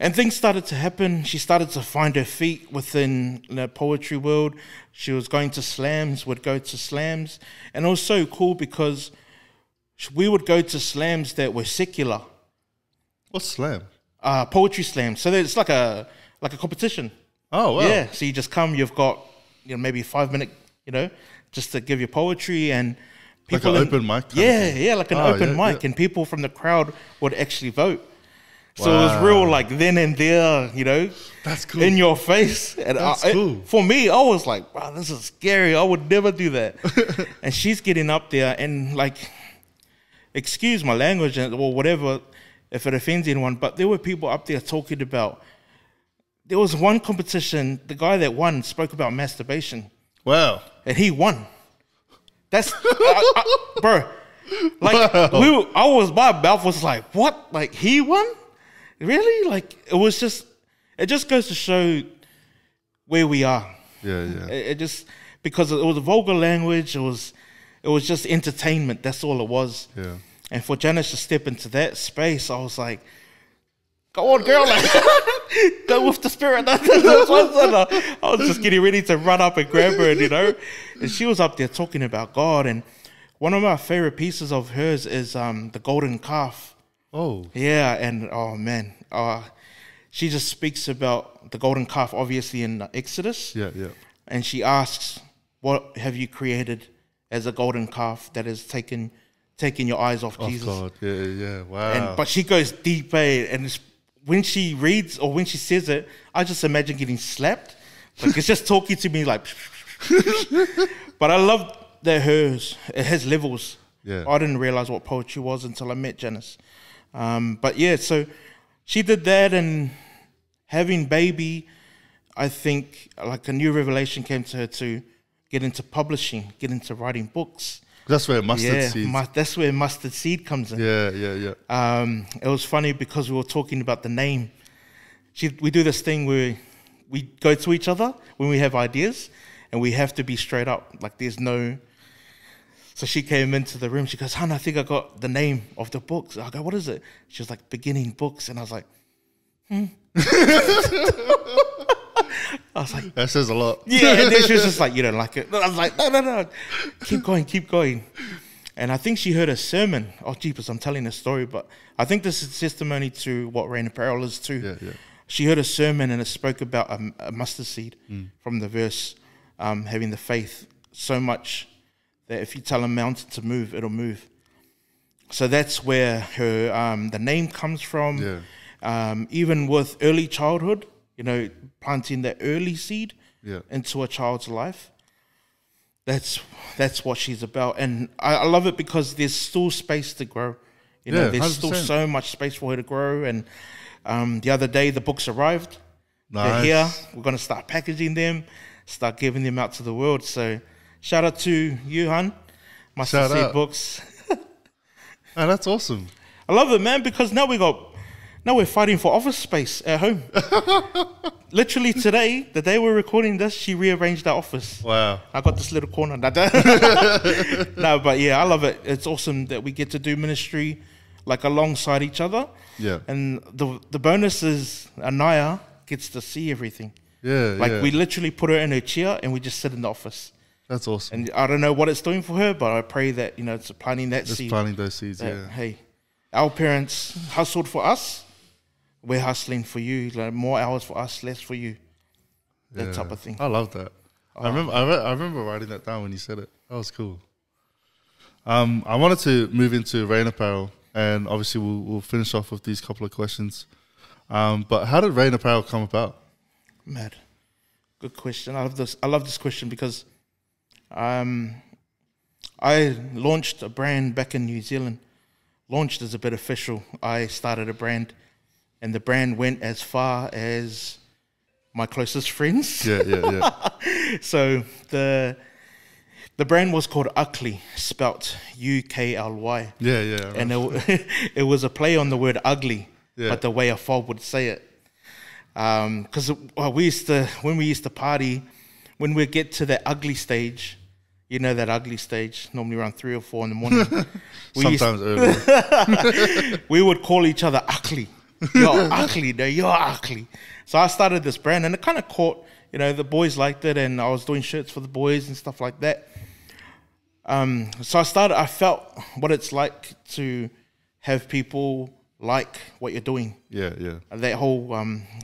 And things started to happen. She started to find her feet within the poetry world. She was going to slams, would go to slams. And it was so cool because we would go to slams that were secular. What's slam? Poetry slams. So it's like a competition. Oh, wow. Yeah, so you just come, you've got maybe 5 minute, just to give your poetry, and people... Like an open mic? Yeah, like an open mic. And people from the crowd would actually vote. So it was real, like, then and there, That's cool. in your face. And That's cool. For me, I was like, wow, this is scary. I would never do that. And she's getting up there and, like, excuse my language or whatever if it offends anyone, but there were people up there talking about, there was one competition, the guy that won spoke about masturbation. Wow. And he won. That's, bro, like, wow. My mouth was like, what? Like, he won? Really? Like, it just goes to show where we are. Yeah. It just, because it was a vulgar language, it was just entertainment. That's all it was. Yeah. And for Janice to step into that space, I was like, go on, girl. Like, go with the spirit. I was just getting ready to run up and grab her, and she was up there talking about God. And one of my favorite pieces of hers is the golden calf. Oh. Yeah, and oh man, she just speaks about the golden calf, obviously in Exodus. Yeah. And she asks, "What have you created as a golden calf that has taken your eyes off Jesus?" God, yeah, wow. But she goes deep, and when she reads or when she says it, I just imagine getting slapped. Like it's just talking to me like. But I love that it has levels. Yeah. I didn't realize what poetry was until I met Janice. But yeah, so she did that, and having baby, I think like a new revelation came to her to get into publishing, get into writing books. That's where mustard seed. That's where mustard seed comes in. Yeah. It was funny because we were talking about the name. We do this thing where we go to each other when we have ideas, and we have to be straight up. Like there's no. So she came into the room. She goes, "Hon, I think I got the name of the books." I go, "What is it?" She was like, "Beginning Books," and I was like, I was like, that says a lot. Yeah, and then she was just like, "You don't like it." I was like, no, keep going. And I think she heard a sermon. Oh, jeepers, I'm telling a story, but I think this is testimony to what Raina APPAREL is too. Yeah. She heard a sermon, and it spoke about a mustard seed from the verse, having the faith so much that if you tell a mountain to move, it'll move. So that's where her the name comes from. Yeah. Even with early childhood, planting that early seed into a child's life. That's what she's about, and I love it because there's still space to grow. There's 100%. still so much space for her to grow. And the other day, the books arrived. Nice. They're here. We're going to start packaging them, start giving them out to the world. So shout out to you, hon. Mustard Seed Books. Oh, that's awesome. I love it, man, because now we're fighting for office space at home. Literally today, the day we're recording this, she rearranged our office. Wow. I got this little corner. No, but yeah, I love it. It's awesome that we get to do ministry like alongside each other. Yeah. And the bonus is Anaya gets to see everything. Yeah. We literally put her in her chair and we just sit in the office. That's awesome. And I don't know what it's doing for her, but I pray that, it's planting that seed. It's planting those seeds, Hey, our parents hustled for us. We're hustling for you. Like more hours for us, less for you. That type of thing. I love that. I remember writing that down when you said it. That was cool. I wanted to move into Raina APPAREL, and obviously we'll finish off with these couple of questions. But how did Raina APPAREL come about? Mad. Good question. I love this question because I launched a brand back in New Zealand launched is a bit official. I started a brand, and the brand went as far as my closest friends. Yeah. So the brand was called Ukly, spelt UKLY. Yeah. And it was a play on the word ugly, but the way a fob would say it. Because when we used to party, when we get to that ugly stage, you know that ugly stage, normally around 3 or 4 in the morning. Sometimes early. We would call each other ugly. You're ugly, no, you're ugly. So I started this brand, and it kind of caught, the boys liked it, and I was doing shirts for the boys and stuff like that. So I felt what it's like to have people like what you're doing. Yeah. That whole,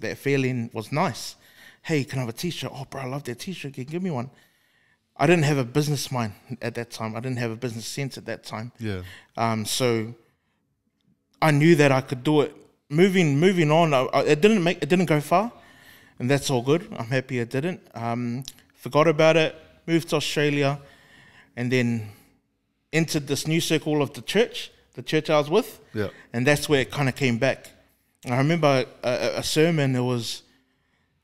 that feeling was nice. Hey, can I have a t-shirt? Oh, bro, I love that t-shirt. Can you give me one? I didn't have a business mind at that time. I didn't have a business sense at that time. Yeah. So I knew that I could do it. Moving on, it didn't go far, and that's all good. I'm happy it didn't. Forgot about it, moved to Australia, and then entered this new circle of the church I was with. Yeah. And that's where it kind of came back. I remember a sermon.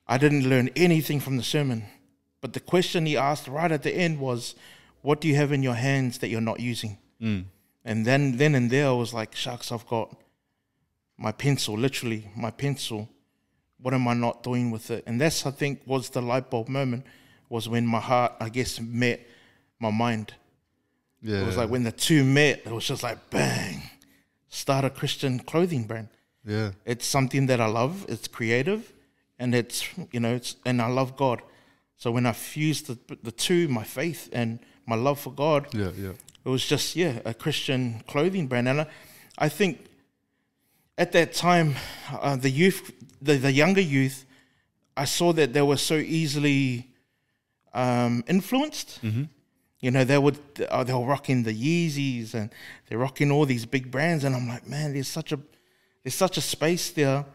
I didn't learn anything from the sermon, but the question he asked right at the end was, "What do you have in your hands that you're not using?" And then and there I was like, "Shucks, I've got my pencil, literally my pencil. What am I not doing with it?" And that's, I think, was the light bulb moment, was when my heart, I guess, met my mind. Yeah. It was like when the two met, it was just like, bang, start a Christian clothing brand. Yeah. It's something that I love. It's creative, and and I love God. So when I fused the two, my faith and my love for God, it was just, a Christian clothing brand. And I think at that time, the youth, the younger youth, I saw that they were so easily influenced. Mm-hmm. They were rocking the Yeezys, and they're rocking all these big brands, and I'm like, man, there's such a space there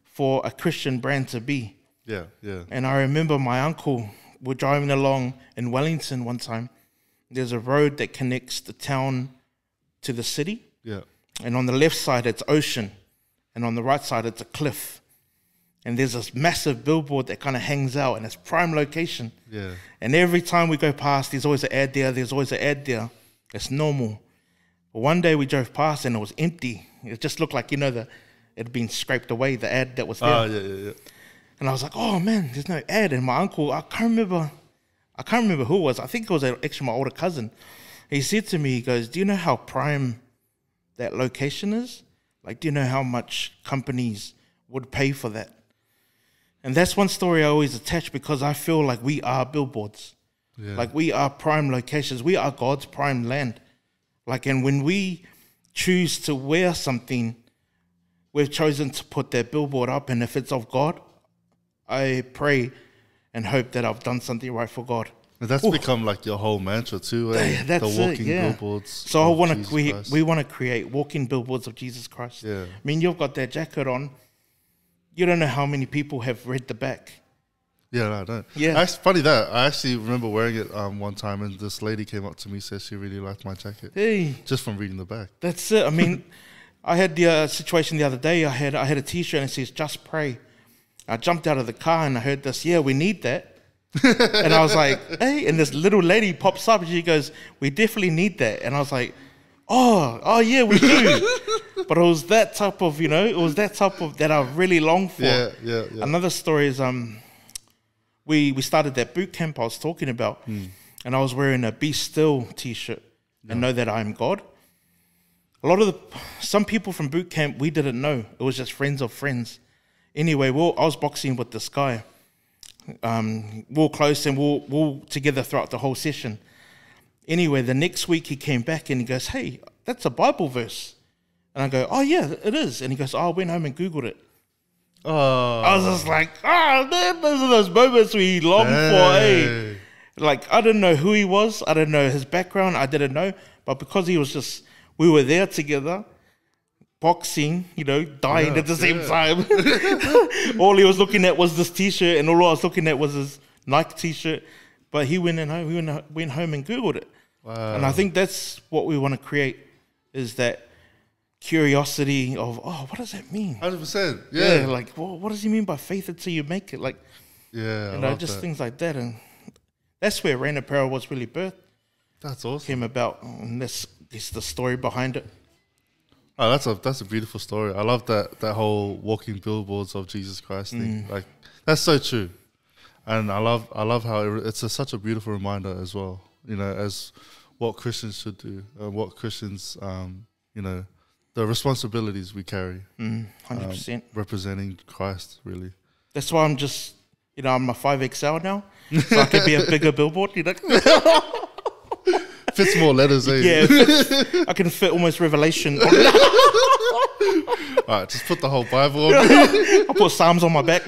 for a Christian brand to be. Yeah. And I remember my uncle, we're driving along in Wellington one time. There's a road that connects the town to the city. Yeah. And on the left side, it's ocean. And on the right side, it's a cliff. And there's this massive billboard that kind of hangs out, and it's prime location. Yeah. And every time we go past, there's always an ad there. There's always an ad there. It's normal. But one day we drove past, and it was empty. It just looked like, it had been scraped away, the ad that was there. Oh, yeah. And I was like, oh man, there's no ad. And my uncle, I can't remember who it was. I think it was actually my older cousin. He said to me, he goes, do you know how prime that location is? Like, do you know how much companies would pay for that? And that's one story I always attach, because I feel like we are billboards. Yeah. Like, we are prime locations. We are God's prime land. Like, and when we choose to wear something, we've chosen to put that billboard up. And if it's of God, I pray and hope that I've done something right for God. And that's become like your whole mantra too, eh? That's the walking billboards. So we want to create walking billboards of Jesus Christ. Yeah. I mean, you've got that jacket on. You don't know how many people have read the back. Yeah, no, I don't. Yeah. It's funny that I actually remember wearing it one time, and this lady came up to me, said she really liked my jacket. Hey, just from reading the back. That's it. I mean, I had the situation the other day. I had a T-shirt and it says "Just Pray." I jumped out of the car and I heard this. Yeah, we need that. And I was like, hey, and this little lady pops up and she goes, we definitely need that. And I was like, oh yeah, we do. But it was that type of, that I really longed for. Yeah. Another story is we started that boot camp I was talking about, and I was wearing a Be Still T-shirt and Know That I Am God. Some people from boot camp, we didn't know. It was just friends of friends. Anyway, I was boxing with this guy. We were close, and we were together throughout the whole session. Anyway, the next week he came back and he goes, hey, that's a Bible verse. And I go, oh yeah, it is. And he goes, oh, I went home and Googled it. Oh. I was just like, man, those are those moments we long for, eh? Like, I didn't know who he was. I didn't know his background. I didn't know. But because we were there together, boxing, dying at the same time. All he was looking at was this T-shirt, and all I was looking at was his Nike T-shirt. But he went home and Googled it. Wow. And I think that's what we want to create, is that curiosity of, oh, what does that mean? 100%. Yeah, like, well, what does he mean by faith until you make it? Like, yeah, you know, just things like that. And that's where Rain Apparel was really birthed. That's awesome. Came about, and that's the story behind it. Oh, that's a beautiful story. I love that whole walking billboards of Jesus Christ thing. Like, that's so true. And I love how it's such a beautiful reminder as well, you know, as what Christians should do, what Christians, you know, the responsibilities we carry. 100%. Representing Christ, really. That's why I'm just, you know, I'm a 5XL now, so I can be a bigger billboard, you know. Fits more letters, eh? Yeah, I can fit almost Revelation. All right, just put the whole Bible on me. I'll put Psalms on my back.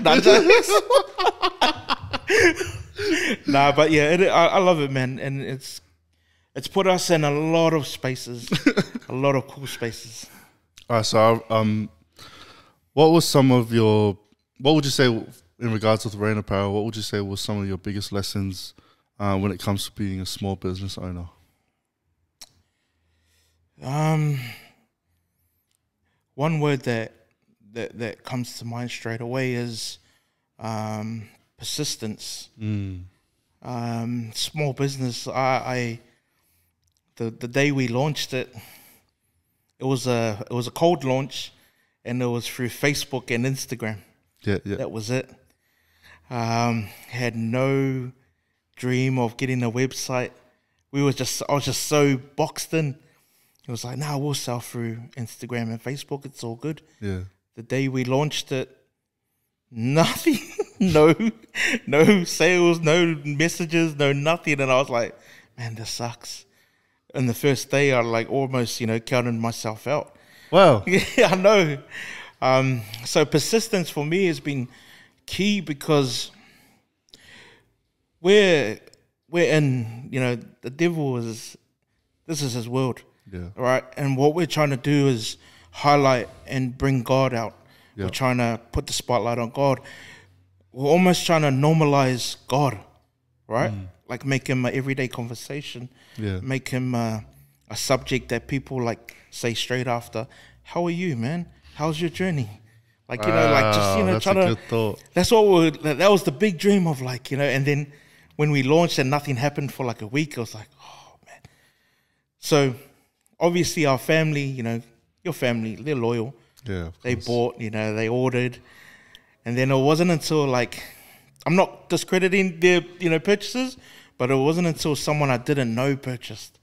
Nah, but yeah, I love it, man, and it's put us in a lot of spaces, a lot of cool spaces. All right, so what would you say in regards to the Rain Apparel? What would you say was some of your biggest lessons when it comes to being a small business owner? One word that comes to mind straight away is persistence. Small business. The day we launched it, it was a cold launch, and it was through Facebook and Instagram. Yeah. That was it. Had no dream of getting a website. I was just so boxed in. It was like, nah, we'll sell through Instagram and Facebook. It's all good. Yeah. The day we launched it, nothing, no sales, no messages, no nothing. And I was like, man, this sucks. And the first day, I like almost, you know, counted myself out. Wow. Yeah, I know. So persistence for me has been key because we're in, you know, the devil this is his world. Yeah. Right. And what we're trying to do is highlight and bring God out. Yeah. We're trying to put the spotlight on God. We're almost trying to normalize God, right? Like make him an everyday conversation. Yeah. Make him a subject that people like say straight after, how are you, man? How's your journey? Like, you know, like just, you know, that's trying a to, good thought. that's what that was the big dream of, like, you know, and then when we launched and nothing happened for like a week, I was like, oh man. So obviously our family, you know, your family, they're loyal. Yeah. They bought, you know, they ordered. And then it wasn't until, like, I'm not discrediting their, you know, purchases, but it wasn't until someone I didn't know purchased.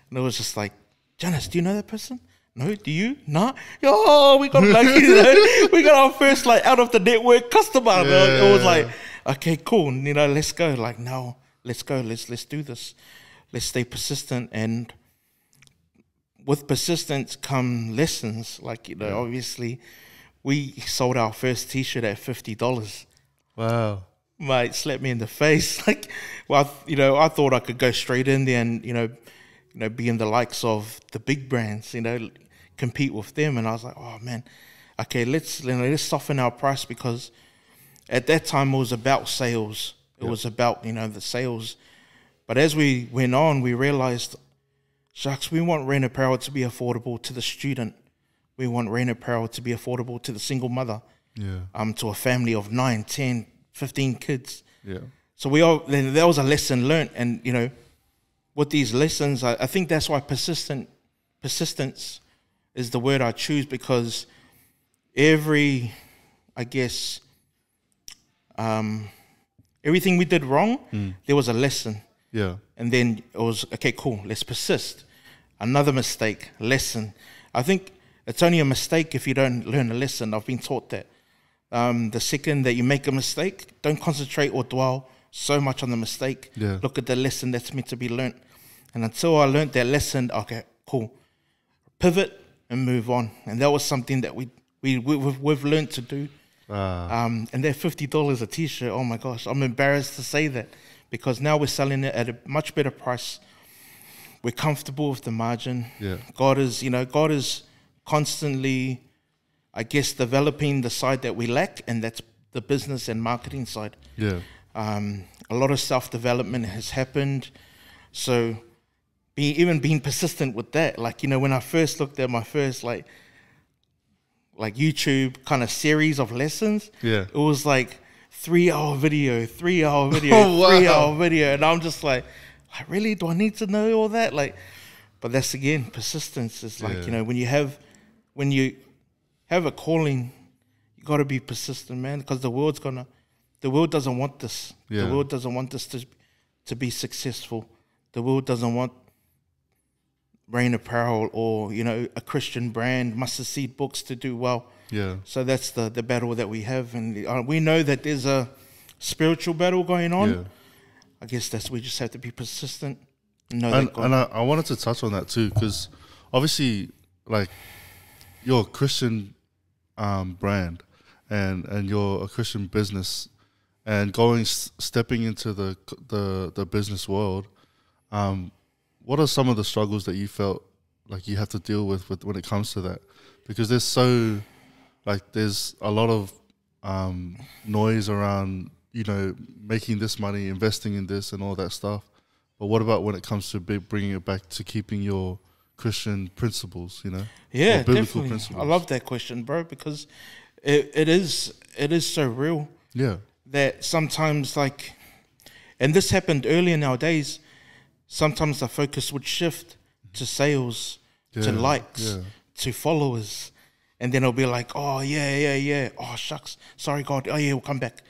And it was just like, Janice, do you know that person? No, do you? Nah. Oh, we got, like, you know, we got our first, like, out of the network customer. Yeah. It was like, okay, cool. You know, let's go. Like, no, let's go. Let's do this. Let's stay persistent. And with persistence come lessons. Like, you know, obviously we sold our first t-shirt at $50. Wow. Mate, slapped me in the face. Like, well, you know, I thought I could go straight in there and, you know, be in the likes of the big brands, you know, compete with them. And I was like, oh man, okay, let's soften our price, because at that time it was about sales. It was about, you know, the sales. But as we went on, we realized, shucks, we want Rain Apparel to be affordable to the student. We want Rain Apparel to be affordable to the single mother. Yeah. To a family of 9, 10, 15 kids. Yeah. So there was a lesson learned. And, you know, with these lessons, I think that's why persistence is the word I choose, because every, I guess, everything we did wrong, there was a lesson. Yeah. And then it was, okay, cool, let's persist. Another mistake, lesson. I think it's only a mistake if you don't learn a lesson. I've been taught that. The second that you make a mistake, don't concentrate or dwell so much on the mistake. Yeah. Look at the lesson that's meant to be learnt. And until I learnt that lesson, okay, cool, pivot and move on. And that was something that we've learnt to do. And that $50 a t-shirt, oh my gosh, I'm embarrassed to say that, because now we're selling it at a much better price. We're comfortable with the margin. Yeah. God is constantly, I guess, developing the side that we lack, and that's the business and marketing side. Yeah. A lot of self-development has happened. So even being persistent with that, like, you know, when I first looked at my first, like, like YouTube kind of series of lessons. Yeah. It was like 3-hour video, 3-hour video, Oh, wow. 3-hour video. And I'm just like, really? Do I need to know all that? Like, but that's again, persistence. It's like, Yeah. you know, when you have a calling, you got to be persistent, man, because the world doesn't want this. Yeah. The world doesn't want this to be successful. The world doesn't want Rain Apparel or, you know, a Christian brand, Mustard Seed Books to do well. Yeah. So that's the battle that we have. And we know that there's a spiritual battle going on. Yeah. I guess we just have to be persistent. And I wanted to touch on that too, because obviously, like, you're a Christian brand and you're a Christian business, and stepping into the business world, what are some of the struggles that you felt like you have to deal with when it comes to that? Because there's a lot of noise around, you know, making this money, investing in this and all that stuff. But what about when it comes to bringing it back to keeping your Christian principles, you know? Yeah, biblical definitely. principles. I love that question, bro, because it is so real. Yeah. That sometimes, like, and this happened early in our days, sometimes the focus would shift to sales, to likes, to followers. And then it'll be like, oh, yeah. Oh, shucks. Sorry, God. Oh, yeah, we'll come back.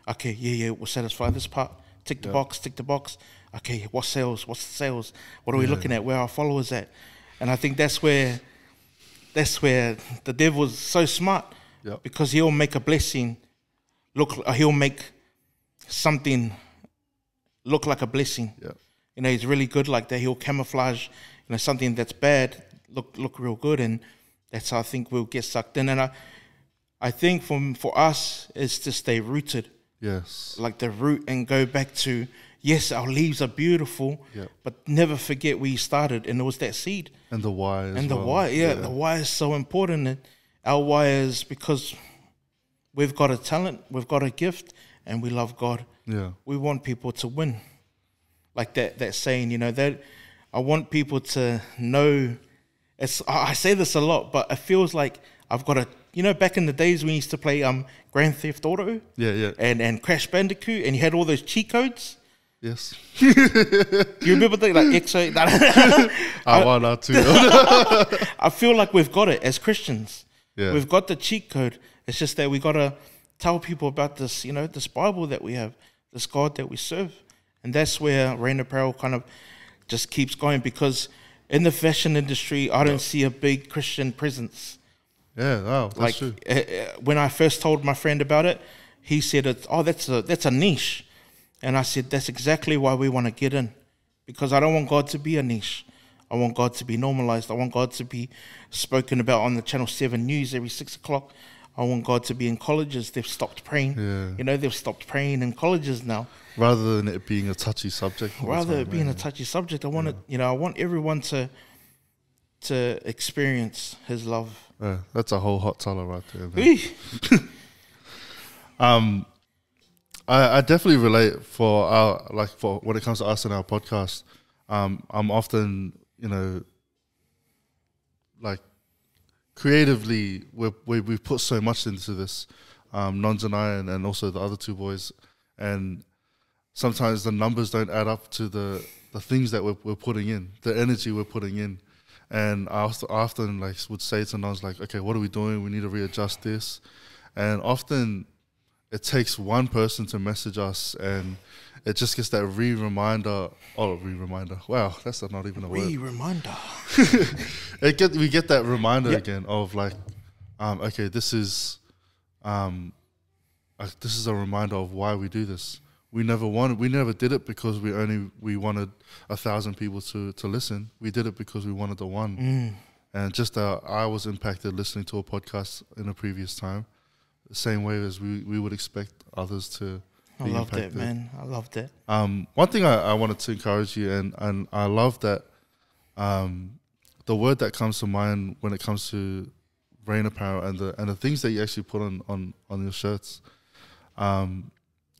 Okay, yeah, we'll satisfy this part. Tick the box. Okay, what's sales? What's the sales? What are we looking at? Where are our followers at? And I think that's where the devil's so smart, because he'll make a blessing he'll make something look like a blessing. Yeah. You know, he's really good like that. He'll camouflage, you know, something that's bad look real good, and that's how I think we'll get sucked in. And I think for us is to stay rooted. Yes. Like the root, and go back to, yes, our leaves are beautiful, but never forget where you started, and it was that seed. And the why as well. And the why, the why is so important. And our why is because we've got a talent, we've got a gift, and we love God. Yeah. We want people to win. Like that saying, you know, that I want people to know. I say this a lot, but it feels like I've got you know, back in the days we used to play Grand Theft Auto, and Crash Bandicoot, and you had all those cheat codes. Yes. You remember the like X8? I feel like we've got it as Christians. Yeah. We've got the cheat code. It's just that we got to tell people about this, you know, this Bible that we have, this God that we serve. And that's where Rain Apparel kind of just keeps going, because in the fashion industry, I don't see a big Christian presence. Yeah, wow, that's true. When I first told my friend about it, he said, that's a niche. And I said, that's exactly why we want to get in, because I don't want God to be a niche. I want God to be normalized. I want God to be spoken about on the Channel 7 news every 6 o'clock. I want God to be in colleges. They've stopped praying. Yeah. You know, they've stopped praying in colleges now. Rather than it being a touchy subject. Rather than it being a touchy subject, I want it. You know, I want everyone to experience His love. Yeah, that's a whole hot teller right there. I definitely relate for when it comes to us and our podcast. I'm often, you know, like, creatively we've put so much into this, Nons and I, and also the other two boys, and sometimes the numbers don't add up to the things that we're putting in, the energy we're putting in. And I often like would say to Nons, like, okay, what are we doing? We need to readjust this. And often it takes one person to message us, and it just gets that reminder. Wow, that's not even a word. Reminder. We get that reminder again of like, okay, this is a reminder of why we do this. We never did it because we wanted 1,000 people to listen. We did it because we wanted the one. And just I was impacted listening to a podcast in a previous time, the same way as we would expect others to be impacted. I love that, man. I love that. One thing I wanted to encourage you, and I love that the word that comes to mind when it comes to Rain Apparel and the things that you actually put on your shirts,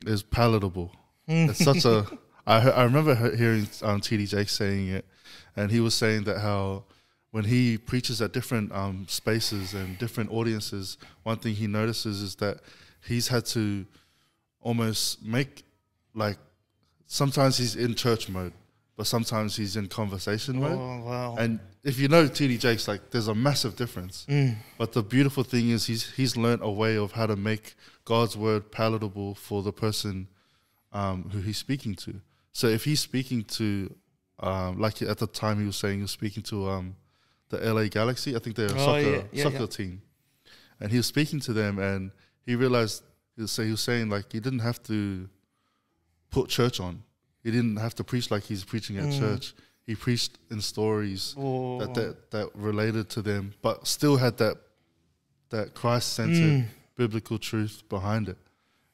is palatable. It's such I remember hearing TD Jake saying it, and he was saying that how when he preaches at different spaces and different audiences, one thing he notices is that he's had to almost make, like, sometimes he's in church mode, but sometimes he's in conversation mode. Oh, wow. And if you know TD Jakes, like, there's a massive difference. But the beautiful thing is he's learned a way of how to make God's word palatable for the person who he's speaking to. So if he's speaking to, like at the time he was saying he was speaking to the LA Galaxy, I think they're a soccer team. And he was speaking to them, and he realized, he was saying, like, he didn't have to put church on. He didn't have to preach like he's preaching at church. He preached in stories that related to them, but still had that Christ-centered biblical truth behind it.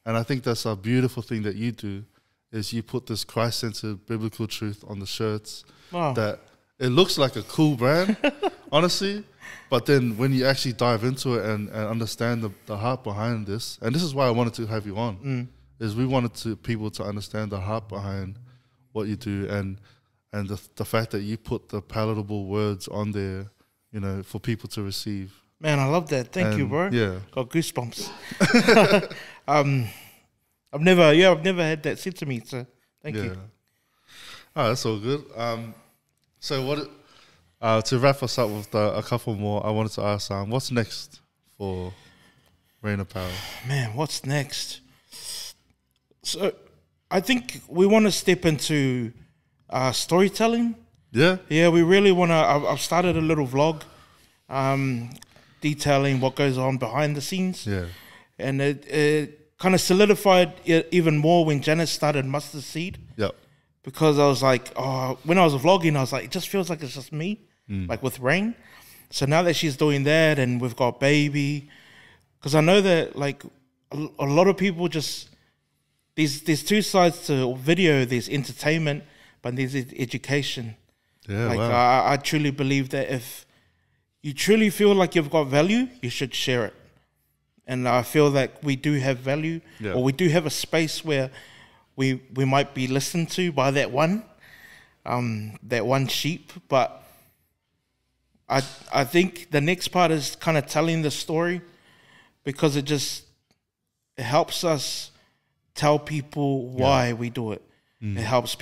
And I think that's a beautiful thing that you do, is you put this Christ-centered biblical truth on the shirts. That it looks like a cool brand, honestly, but then when you actually dive into it and understand the heart behind this, and this is why I wanted to have you on, is we wanted people to understand the heart behind what you do, and the fact that you put the palatable words on there, you know, for people to receive. Man, I love that. Thank you, bro. Yeah. Got goosebumps. I've never had that said to me, so thank you. Oh, that's all good. So what? To wrap us up with a couple more, I wanted to ask, what's next for Rayna Powell? Man, what's next? So I think we want to step into storytelling. Yeah? Yeah, we really want to. I've started a little vlog detailing what goes on behind the scenes. Yeah. And it kind of solidified it even more when Janice started Mustard Seed. Yep. Because I was like, when I was vlogging, I was like, it just feels like it's just me, like with Rain. So now that she's doing that, and we've got Baby, because I know that like a lot of people just, there's two sides to video. There's entertainment, but there's education. Yeah, like wow. I truly believe that if you truly feel like you've got value, you should share it. And I feel that we do have value, or we do have a space where we might be listened to by that one sheep. But I think the next part is kind of telling the story, because it helps us tell people why we do it. It helps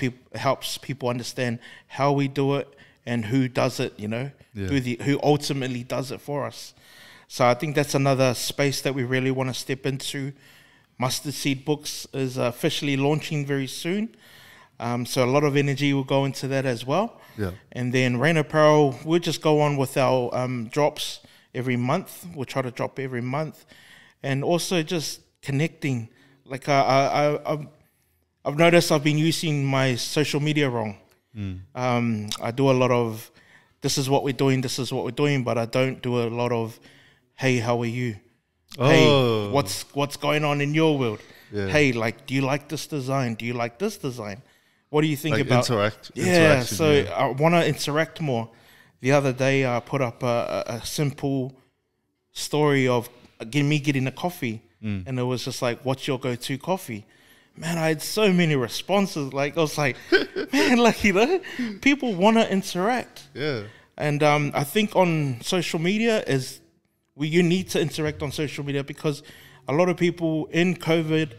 people understand how we do it and who does it, you know, who ultimately does it for us. So I think that's another space that we really want to step into. Mustard Seed Books is officially launching very soon. So a lot of energy will go into that as well. Yeah. And then Rayna APPAREL, we'll just go on with our drops every month. We'll try to drop every month. And also just connecting. Like I've noticed I've been using my social media wrong. I do a lot of, this is what we're doing, but I don't do a lot of, hey, how are you? Hey, what's going on in your world? Hey, like, do you like this design? Do you like this design? What do you think about interaction? I want to interact more. The other day, I put up a simple story of me getting a coffee, and it was just like, what's your go-to coffee? Man, I had so many responses. Like, I was like, man, like, you know, people want to interact. Yeah. And I think on social media you need to interact on social media, because a lot of people in COVID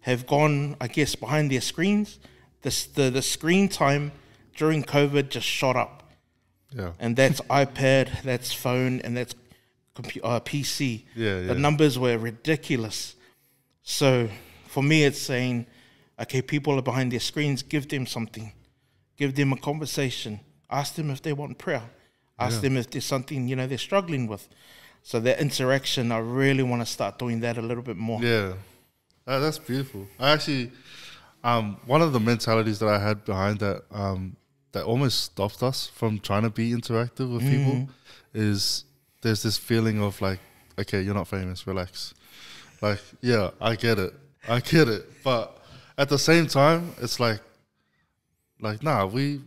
have gone, I guess, behind their screens. The screen time during COVID just shot up. Yeah. And that's iPad, that's phone, and that's PC. Yeah. The numbers were ridiculous. So for me, it's saying, okay, people are behind their screens, give them something. Give them a conversation. Ask them if they want prayer. Ask them if there's something, you know, they're struggling with. So that interaction, I really want to start doing that a little bit more. Yeah, that's beautiful. I actually, one of the mentalities that I had behind that, that almost stopped us from trying to be interactive with people, is there's this feeling of like, okay, you're not famous, relax. Like, yeah, I get it, but at the same time, it's like nah, we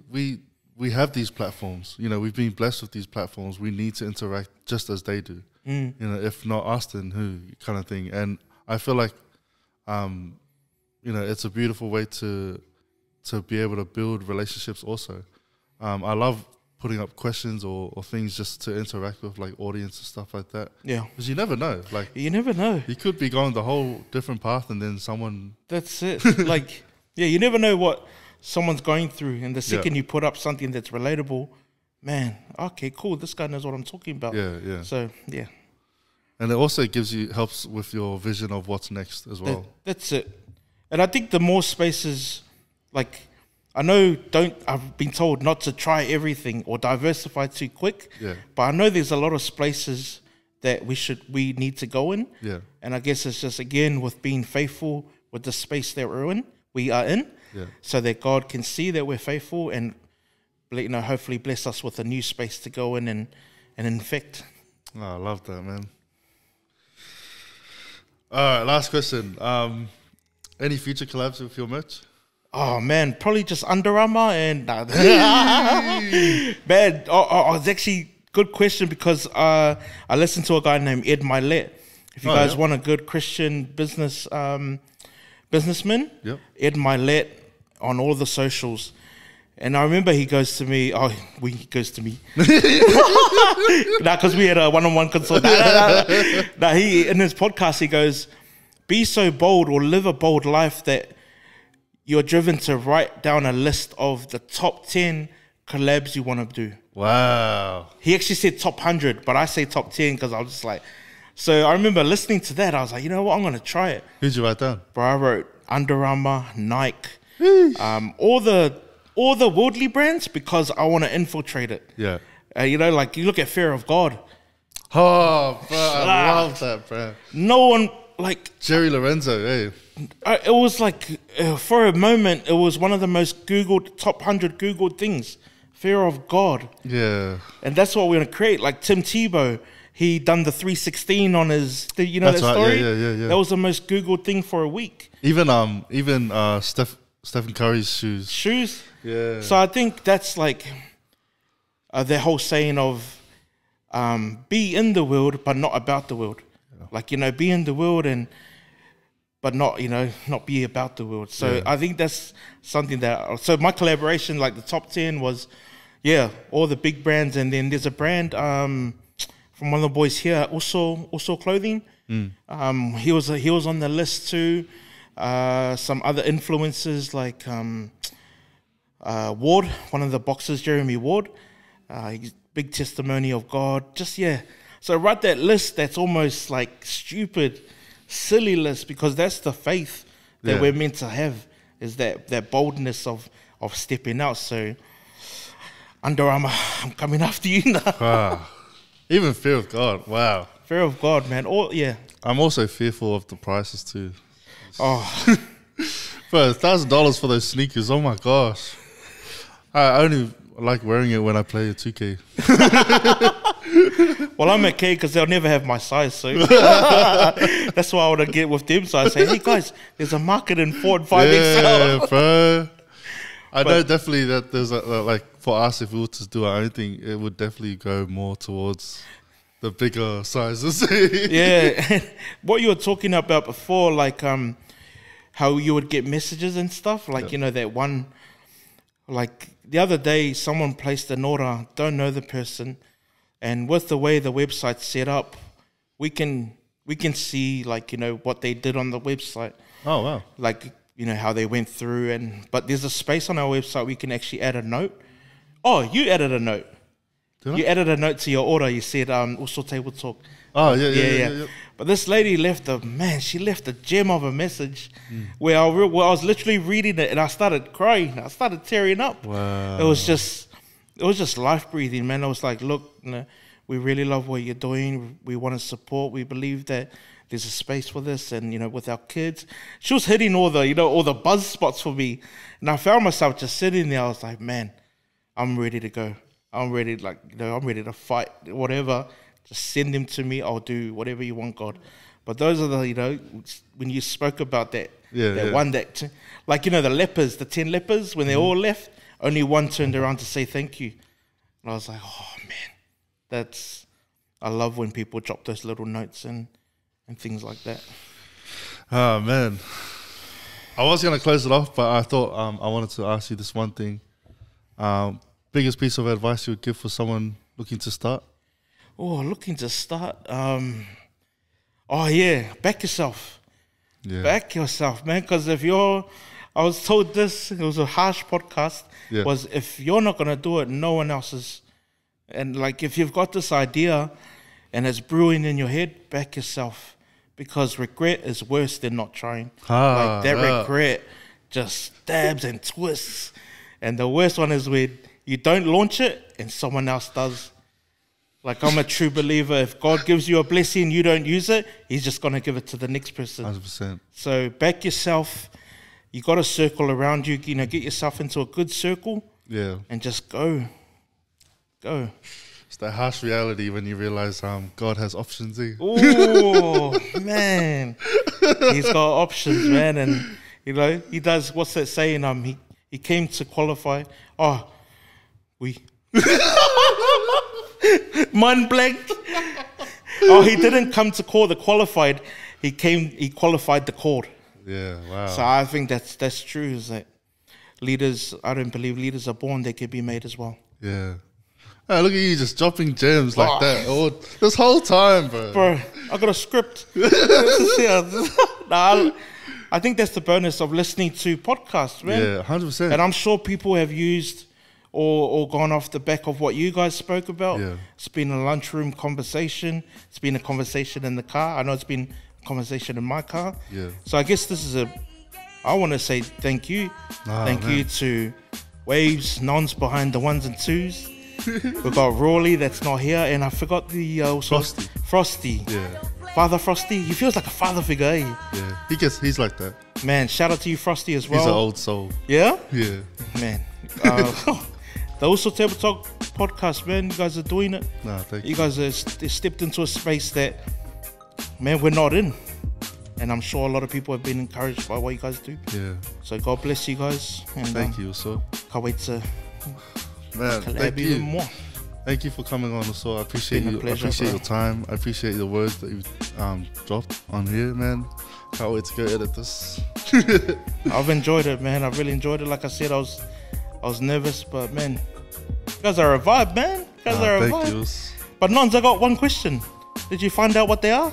have these platforms. You know, we've been blessed with these platforms. We need to interact just as they do. You know, if not us, then who, kind of thing. And I feel like, you know, it's a beautiful way to be able to build relationships also. I love putting up questions or things just to interact with like audience and stuff like that. Yeah. Because you never know. Like you never know. You could be going the whole different path and then someone... That's it. Like, yeah, you never know what someone's going through. And the second you put up something that's relatable, man, okay, cool. This guy knows what I'm talking about. Yeah, yeah. So, yeah. And it also helps with your vision of what's next as well. That's it. And I think the more spaces, like... I've been told not to try everything or diversify too quick. Yeah. But I know there's a lot of spaces that we need to go in. Yeah. And I guess it's just, again, with being faithful with the space that we are in. Yeah. So that God can see that we're faithful and, hopefully bless us with a new space to go in and infect. Oh, I love that, man. All right, last question. Any future collabs with your merch? Oh man, probably just Under Armour and man. It's actually good question because I listened to a guy named Ed Milet. If you guys want a good Christian businessman, Ed Milet on all the socials. And I remember he goes to me. He goes to me. Because we had a one-on-one consult. He in his podcast he goes, "Be so bold or live a bold life that you're driven to write down a list of the top 10 collabs you want to do." Wow. He actually said top 100, but I say top 10 because I was just like... So I remember listening to that. I was like, you know what? I'm going to try it. Who'd you write down? Bro, I wrote Under Armour, Nike, all the worldly brands because I want to infiltrate it. Yeah. Like you look at Fear of God. Oh, bro, I love that, bro. No one... Like Jerry Lorenzo, hey. It was like, for a moment, it was one of the most Googled, top 100 Googled things. Fear of God. Yeah. And that's what we're going to create. Like Tim Tebow, he done the 316 on his, you know that's that right. story? Yeah. That was the most Googled thing for a week. Even Stephen Curry's shoes. Shoes? Yeah. So I think that's like their whole saying of be in the world, but not about the world. Like, be in the world but not, not be about the world. So I think that's something so my collaboration, like the top 10 was, all the big brands. And then there's a brand from one of the boys here, Uso Clothing. He was on the list too. Some other influencers like Ward, one of the boxers, Jeremy Ward. He's big testimony of God. So write that list that's almost like stupid, silly list because that's the faith that we're meant to have, is that boldness of stepping out. So Under Armour, I'm coming after you now. Wow. Even Fear of God, wow. Fear of God, man. I'm also fearful of the prices too. Oh. Bro, $1,000 for those sneakers, oh my gosh. I only like wearing it when I play a 2K. Well, I'm okay because they'll never have my size, so that's why I want to get with them. So I say, hey guys, there's a market in 4 and 5 XL. Yeah, bro. I know definitely that there's like for us, if we were to do our own thing, it would definitely go more towards the bigger sizes. Yeah, what you were talking about before, like how you would get messages and stuff, like that one. Like the other day, someone placed an order, don't know the person. And with the way the website's set up, we can see like what they did on the website. Oh wow! Like how they went through but there's a space on our website we can actually add a note. Oh, you added a note. You added a note to your order. You said also table talk. Oh yeah. But this lady left she left a gem of a message where I was literally reading it and I started crying. I started tearing up. Wow! It was just life breathing, man. I was like, look, we really love what you're doing. We want to support. We believe that there's a space for this, and with our kids. She was hitting all the buzz spots for me, and I found myself just sitting there. I was like, man, I'm ready to go. I'm ready, I'm ready to fight. Whatever, just send them to me. I'll do whatever you want, God. But those are the when you spoke about that, one that like the lepers, the 10 lepers, when they all left. Only one turned around to say thank you. And I was like, oh, man, I love when people drop those little notes and things like that. Oh, man. I was going to close it off, but I thought I wanted to ask you this one thing. biggest piece of advice you would give for someone looking to start? Oh, looking to start. Oh yeah, back yourself. Yeah. Back yourself, man. Because if you're, I was told this. It was a harsh podcast. Yeah. Was if you're not gonna do it, no one else is. And like if you've got this idea, and it's brewing in your head, back yourself. Because regret is worse than not trying. Like that regret just stabs and twists. And the worst one is when you don't launch it and someone else does. Like I'm a true believer. If God gives you a blessing, you don't use it, He's just going to give it to the next person. 100%. So back yourself. You got a circle around you. You know, get yourself into a good circle. Yeah. And just go. Go. It's that harsh reality when you realize God has options. Oh, man. He's got options, man. And, you know, He does, what's that saying? He came to qualify. Oh, mind blank. Oh, He didn't come to call the qualified. He qualified the called. Yeah, wow. So I think that's true, is that leaders, I don't believe leaders are born, they can be made as well. Yeah. Oh, look at you just dropping gems like that this whole time, bro. Bro, I got a script. I think that's the bonus of listening to podcasts, man. Yeah, 100%. And I'm sure people have used or gone off the back of what you guys spoke about. Yeah. It's been a lunchroom conversation. It's been a conversation in the car. I know it's been a conversation in my car. Yeah. So I guess this is I want to say thank you. Thank you to Wavez, Nons behind the ones and twos. We've got Rawley that's not here, and I forgot the Frosty. Yeah. Father Frosty. He feels like a father figure, eh? Yeah. He's like that. Man, shout out to you, Frosty, as well. He's an old soul. Yeah? Yeah. Man. The Uso Table Talk podcast, man, you guys are doing it. Nah, thank you. You guys have stepped into a space that, man, we're not in. And I'm sure a lot of people have been encouraged by what you guys do. Yeah. So God bless you guys. And thank you, Uso. Can't wait to collab even more. Thank you for coming on, Uso. I appreciate you. Pleasure, I appreciate your time. I appreciate the words that you dropped on here, man. Can't wait to go edit this. I've enjoyed it, man. I really enjoyed it. Like I said, I was nervous, but man, you guys are a vibe, man. You guys are a vibe. Thank you. But Nons, I got one question. Did you find out what they are?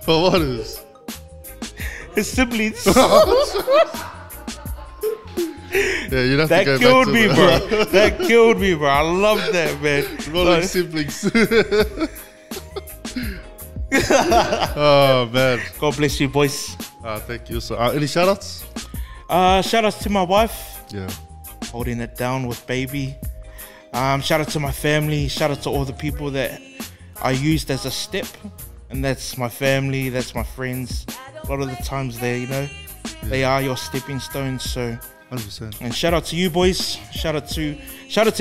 But what is? His siblings. Yeah, you'd have that to go killed back me, to bro. That killed me, bro. I love that, man. Rolling siblings. Oh, man. God bless you, boys. Thank you. So, any shout-outs? Shout-outs to my wife. Yeah. Holding it down with baby. Shout-out to my family. Shout-out to all the people that I used as a step. And that's my family. That's my friends. A lot of the times they are your stepping stones. So 100%. And shout out to you boys. Shout out to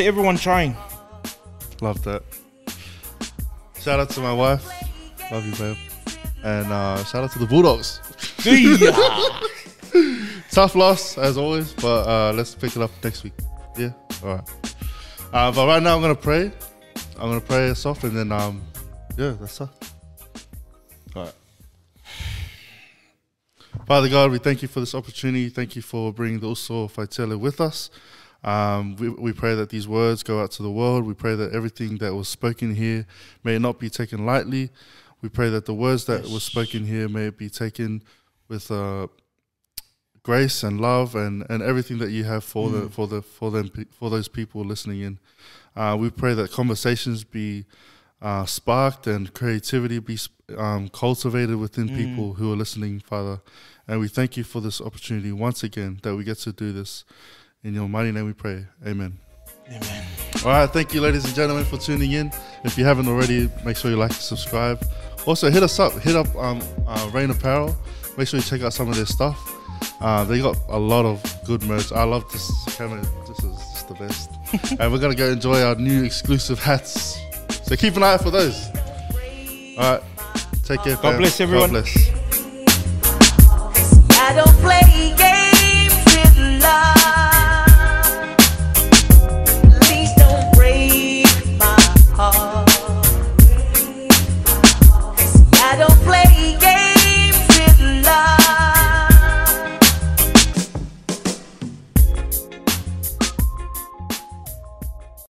everyone trying. Love that. Shout out to my wife. Love you, babe. And shout out to the Bulldogs. Tough loss as always, but let's pick it up next week. Yeah. All right. But right now I'm gonna pray. I'm gonna pray us off, and then yeah, that's it. All right. Father God, we thank you for this opportunity. Thank you for bringing the Uso Faitele with us. We pray that these words go out to the world. We pray that everything that was spoken here may not be taken lightly. We pray that the words that were spoken here may be taken with grace and love and everything that you have for those people listening in. We pray that conversations be sparked and creativity be cultivated within people who are listening, Father. And we thank you for this opportunity once again that we get to do this. In your mighty name we pray. Amen. Amen. All right, thank you, ladies and gentlemen, for tuning in. If you haven't already, make sure you like and subscribe. Also, hit us up. Hit up Raina APPAREL. Make sure you check out some of their stuff. They got a lot of good merch. I love this camera. This is just the best. And we're going to go enjoy our new exclusive hats. So keep an eye out for those. All right. Take care, God bless everyone. God bless. I don't play games with love.